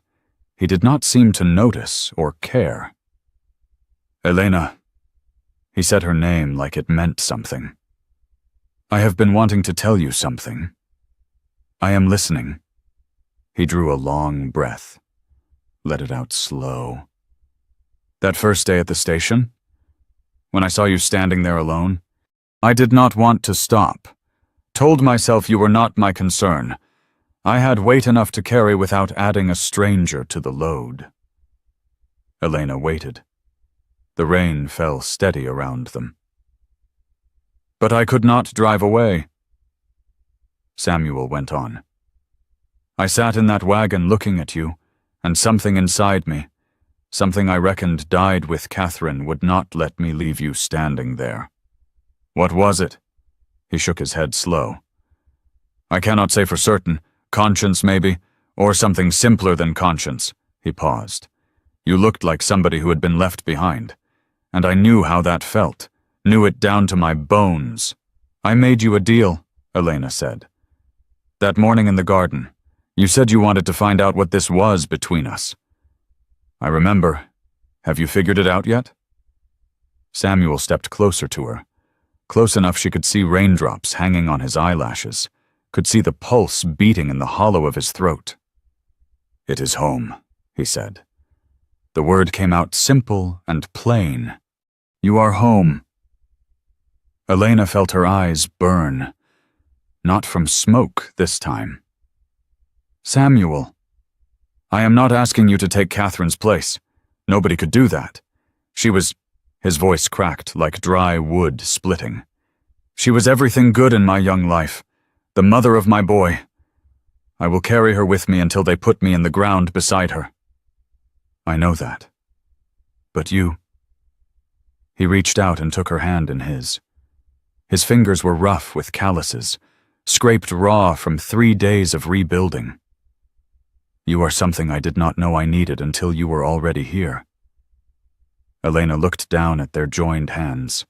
He did not seem to notice or care. "Elena." He said her name like it meant something. "I have been wanting to tell you something. I am listening." He drew a long breath, let it out slow. "That first day at the station, when I saw you standing there alone, I did not want to stop. Told myself you were not my concern. I had weight enough to carry without adding a stranger to the load." Elena waited. The rain fell steady around them. "But I could not drive away." Samuel went on. "I sat in that wagon looking at you, and something inside me, something I reckoned died with Catherine, would not let me leave you standing there." "What was it?" He shook his head slow. "I cannot say for certain. Conscience, maybe, or something simpler than conscience." He paused. "You looked like somebody who had been left behind, and I knew how that felt, knew it down to my bones. I made you a deal," Elena said. "That morning in the garden, you said you wanted to find out what this was between us." "I remember. Have you figured it out yet?" Samuel stepped closer to her, close enough she could see raindrops hanging on his eyelashes, could see the pulse beating in the hollow of his throat. "It is home," he said. The word came out simple and plain. "You are home." Elena felt her eyes burn. Not from smoke this time. "Samuel, I am not asking you to take Catherine's place. Nobody could do that. She was—" His voice cracked like dry wood splitting. "She was everything good in my young life, the mother of my boy. I will carry her with me until they put me in the ground beside her." "I know that. But you—" He reached out and took her hand in his. His fingers were rough with calluses, scraped raw from 3 days of rebuilding. "You are something I did not know I needed until you were already here." Elena looked down at their joined hands.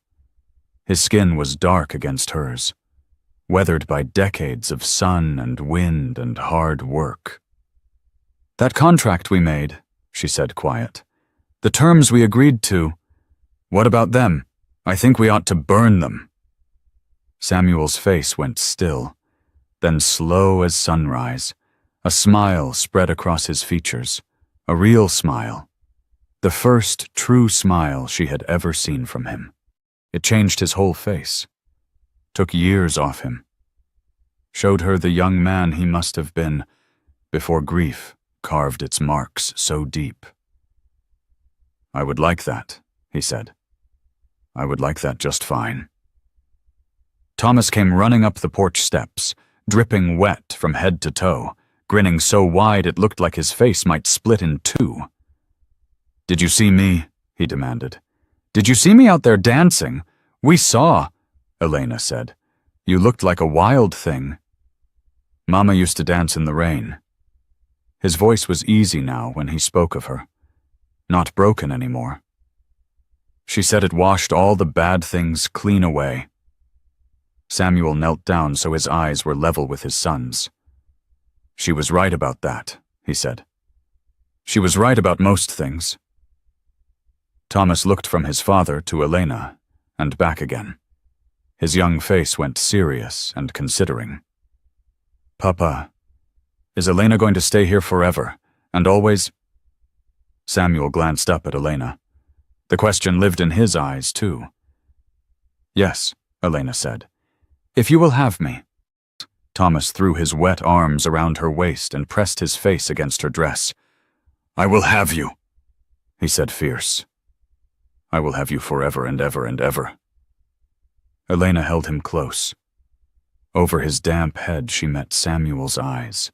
His skin was dark against hers, weathered by decades of sun and wind and hard work. "That contract we made," she said quiet. "The terms we agreed to. What about them? I think we ought to burn them." Samuel's face went still, then slow as sunrise. A smile spread across his features, a real smile. The first true smile she had ever seen from him. It changed his whole face. took years off him, showed her the young man he must have been before grief carved its marks so deep. "I would like that," he said. "I would like that just fine." Thomas came running up the porch steps, dripping wet from head to toe, grinning so wide it looked like his face might split in two. "Did you see me?" he demanded. "Did you see me out there dancing? We saw," Elena said. "You looked like a wild thing." "Mama used to dance in the rain." His voice was easy now when he spoke of her, not broken anymore. "She said it washed all the bad things clean away." Samuel knelt down so his eyes were level with his son's. "She was right about that," he said. "She was right about most things." Thomas looked from his father to Elena and back again. His young face went serious and considering. "Papa, is Elena going to stay here forever, and always?" Samuel glanced up at Elena. The question lived in his eyes, too. "Yes," Elena said. "If you will have me." Thomas threw his wet arms around her waist and pressed his face against her dress. "I will have you," he said fierce. "I will have you forever and ever and ever." Elena held him close. Over his damp head she met Samuel's eyes.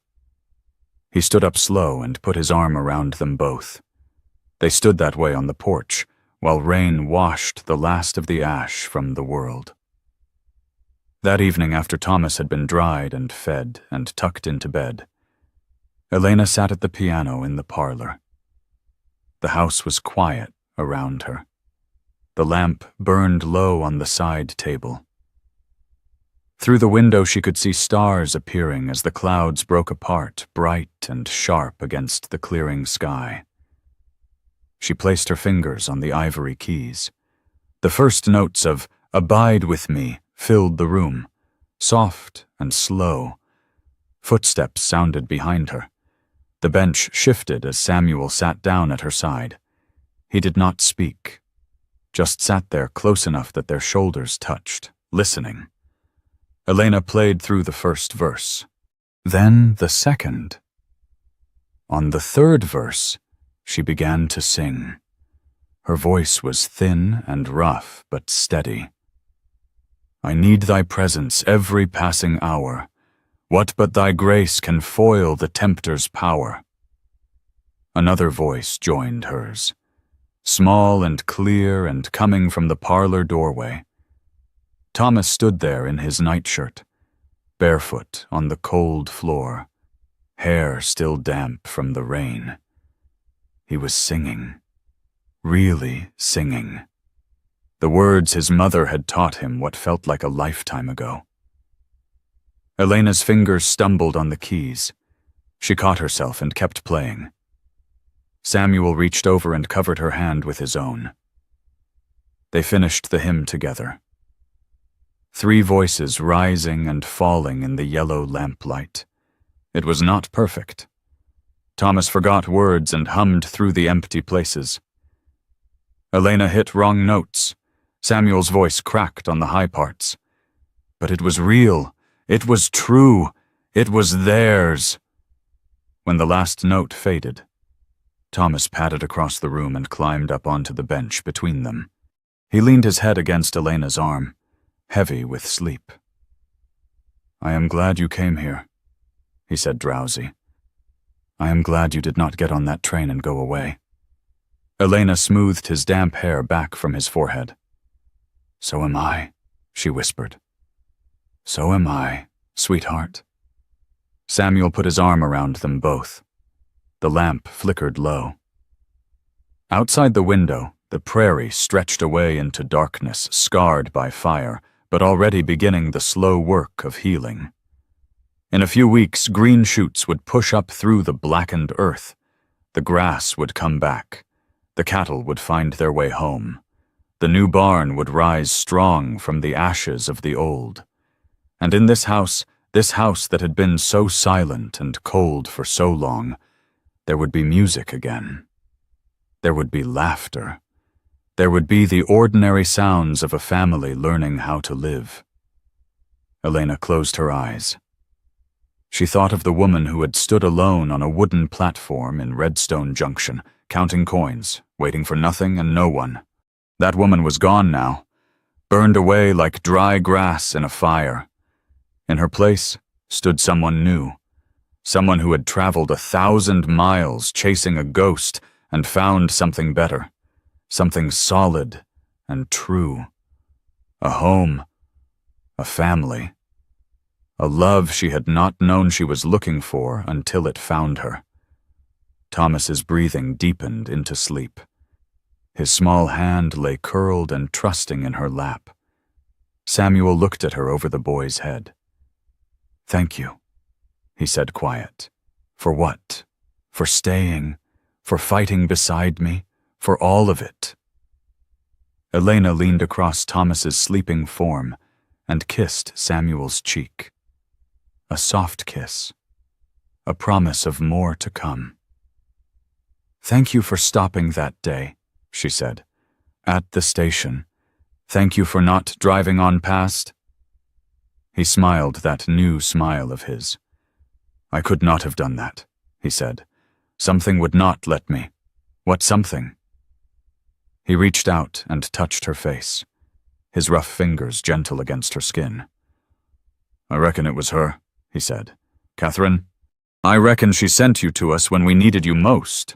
He stood up slow and put his arm around them both. They stood that way on the porch, while rain washed the last of the ash from the world. That evening, after Thomas had been dried and fed and tucked into bed, Elena sat at the piano in the parlor. The house was quiet around her. The lamp burned low on the side table. Through the window she could see stars appearing as the clouds broke apart, bright and sharp against the clearing sky. She placed her fingers on the ivory keys. The first notes of "Abide with Me" filled the room, soft and slow. Footsteps sounded behind her. The bench shifted as Samuel sat down at her side. He did not speak, just sat there close enough that their shoulders touched, listening. Elena played through the first verse, then the second. On the third verse, she began to sing. Her voice was thin and rough, but steady. "I need thy presence every passing hour. What but thy grace can foil the tempter's power?" Another voice joined hers, small and clear and coming from the parlor doorway. Thomas stood there in his nightshirt, barefoot on the cold floor, hair still damp from the rain. He was singing, really singing. The words his mother had taught him what felt like a lifetime ago. Elena's fingers stumbled on the keys. She caught herself and kept playing. Samuel reached over and covered her hand with his own. They finished the hymn together. 3 voices rising and falling in the yellow lamplight. It was not perfect. Thomas forgot words and hummed through the empty places. Elena hit wrong notes. Samuel's voice cracked on the high parts. But it was real. It was true. It was theirs. When the last note faded, Thomas padded across the room and climbed up onto the bench between them. He leaned his head against Elena's arm, heavy with sleep. "I am glad you came here," he said drowsy. "I am glad you did not get on that train and go away." Elena smoothed his damp hair back from his forehead. "So am I," she whispered. "So am I, sweetheart." Samuel put his arm around them both. The lamp flickered low. Outside the window, the prairie stretched away into darkness, scarred by fire, but already beginning the slow work of healing. In a few weeks, green shoots would push up through the blackened earth. The grass would come back. The cattle would find their way home. The new barn would rise strong from the ashes of the old. And in this house that had been so silent and cold for so long, there would be music again. There would be laughter. There would be the ordinary sounds of a family learning how to live. Elena closed her eyes. She thought of the woman who had stood alone on a wooden platform in Redstone Junction, counting coins, waiting for nothing and no one. That woman was gone now, burned away like dry grass in a fire. In her place stood someone new, someone who had traveled 1,000 miles chasing a ghost and found something better, something solid and true. A home, a family, a love she had not known she was looking for until it found her. Thomas's breathing deepened into sleep. His small hand lay curled and trusting in her lap. Samuel looked at her over the boy's head. "Thank you," he said quiet. "For what? For staying, for fighting beside me, for all of it." Elena leaned across Thomas's sleeping form and kissed Samuel's cheek. A soft kiss, a promise of more to come. "Thank you for stopping that day," she said, "at the station. Thank you for not driving on past." He smiled that new smile of his. "I could not have done that," he said. "Something would not let me." "What something?" He reached out and touched her face, his rough fingers gentle against her skin. "I reckon it was her," he said. "Catherine, I reckon she sent you to us when we needed you most."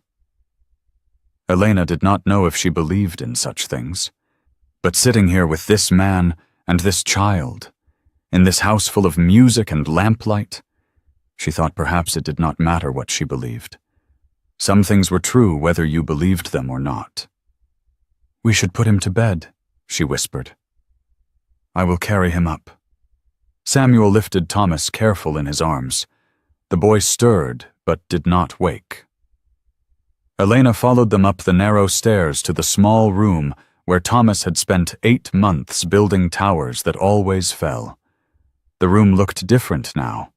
Elena did not know if she believed in such things, but sitting here with this man and this child, in this house full of music and lamplight, she thought perhaps it did not matter what she believed. Some things were true whether you believed them or not. "We should put him to bed," she whispered. "I will carry him up." Samuel lifted Thomas careful in his arms. The boy stirred, but did not wake. Elena followed them up the narrow stairs to the small room where Thomas had spent 8 months building towers that always fell. The room looked different now.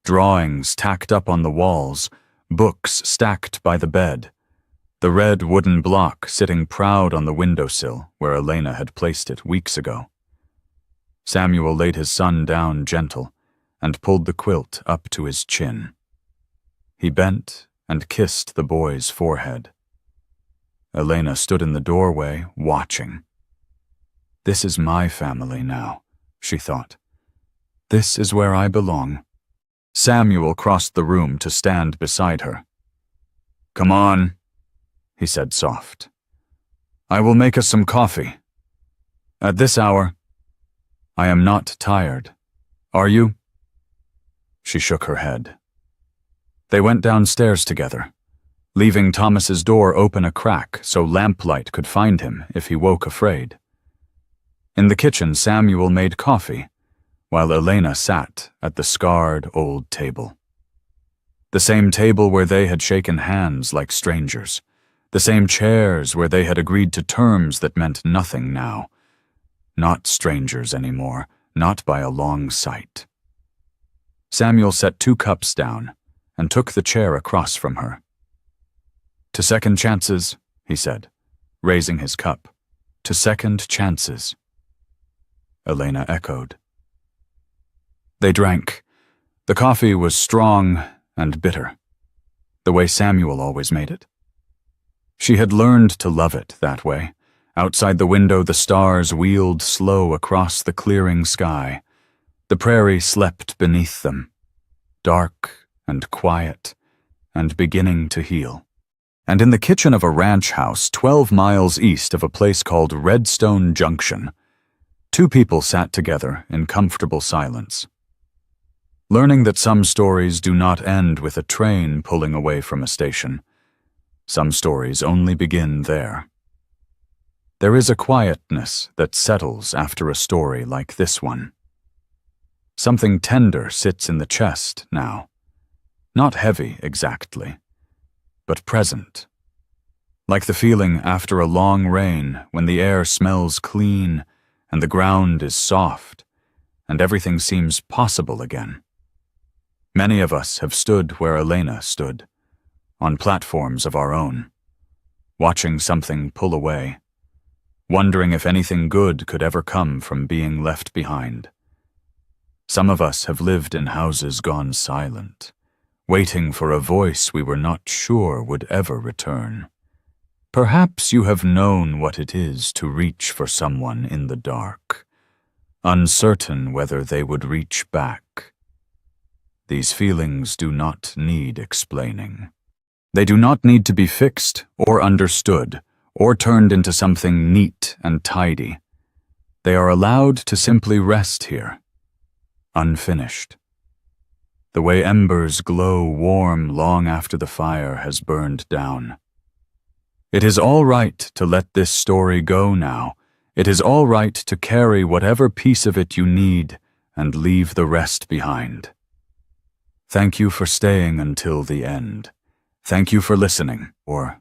Drawings tacked up on the walls, books stacked by the bed, the red wooden block sitting proud on the windowsill where Elena had placed it weeks ago. Samuel laid his son down gentle and pulled the quilt up to his chin. He bent and kissed the boy's forehead. Elena stood in the doorway, watching. "This is my family now," she thought. "This is where I belong." Samuel crossed the room to stand beside her. "Come on," he said soft. "I will make us some coffee. At this hour, I am not tired. Are you?" She shook her head. They went downstairs together, leaving Thomas's door open a crack so lamplight could find him if he woke afraid. In the kitchen, Samuel made coffee, while Elena sat at the scarred old table. The same table where they had shaken hands like strangers, the same chairs where they had agreed to terms that meant nothing now. Not strangers anymore, not by a long sight. Samuel set 2 cups down and took the chair across from her. "To second chances," he said, raising his cup. "To second chances." Elena echoed. They drank. The coffee was strong and bitter, the way Samuel always made it. She had learned to love it that way. Outside the window, the stars wheeled slow across the clearing sky. The prairie slept beneath them, dark and quiet, and beginning to heal. And in the kitchen of a ranch house 12 miles east of a place called Redstone Junction, 2 people sat together in comfortable silence. Learning that some stories do not end with a train pulling away from a station. Some stories only begin there. There is a quietness that settles after a story like this one. Something tender sits in the chest now. Not heavy exactly, but present. Like the feeling after a long rain when the air smells clean and the ground is soft and everything seems possible again. Many of us have stood where Elena stood, on platforms of our own, watching something pull away, wondering if anything good could ever come from being left behind. Some of us have lived in houses gone silent, waiting for a voice we were not sure would ever return. Perhaps you have known what it is to reach for someone in the dark, uncertain whether they would reach back. These feelings do not need explaining. They do not need to be fixed or understood or turned into something neat and tidy. They are allowed to simply rest here, unfinished. The way embers glow warm long after the fire has burned down. It is all right to let this story go now. It is all right to carry whatever piece of it you need and leave the rest behind. Thank you for staying until the end. Thank you for listening, or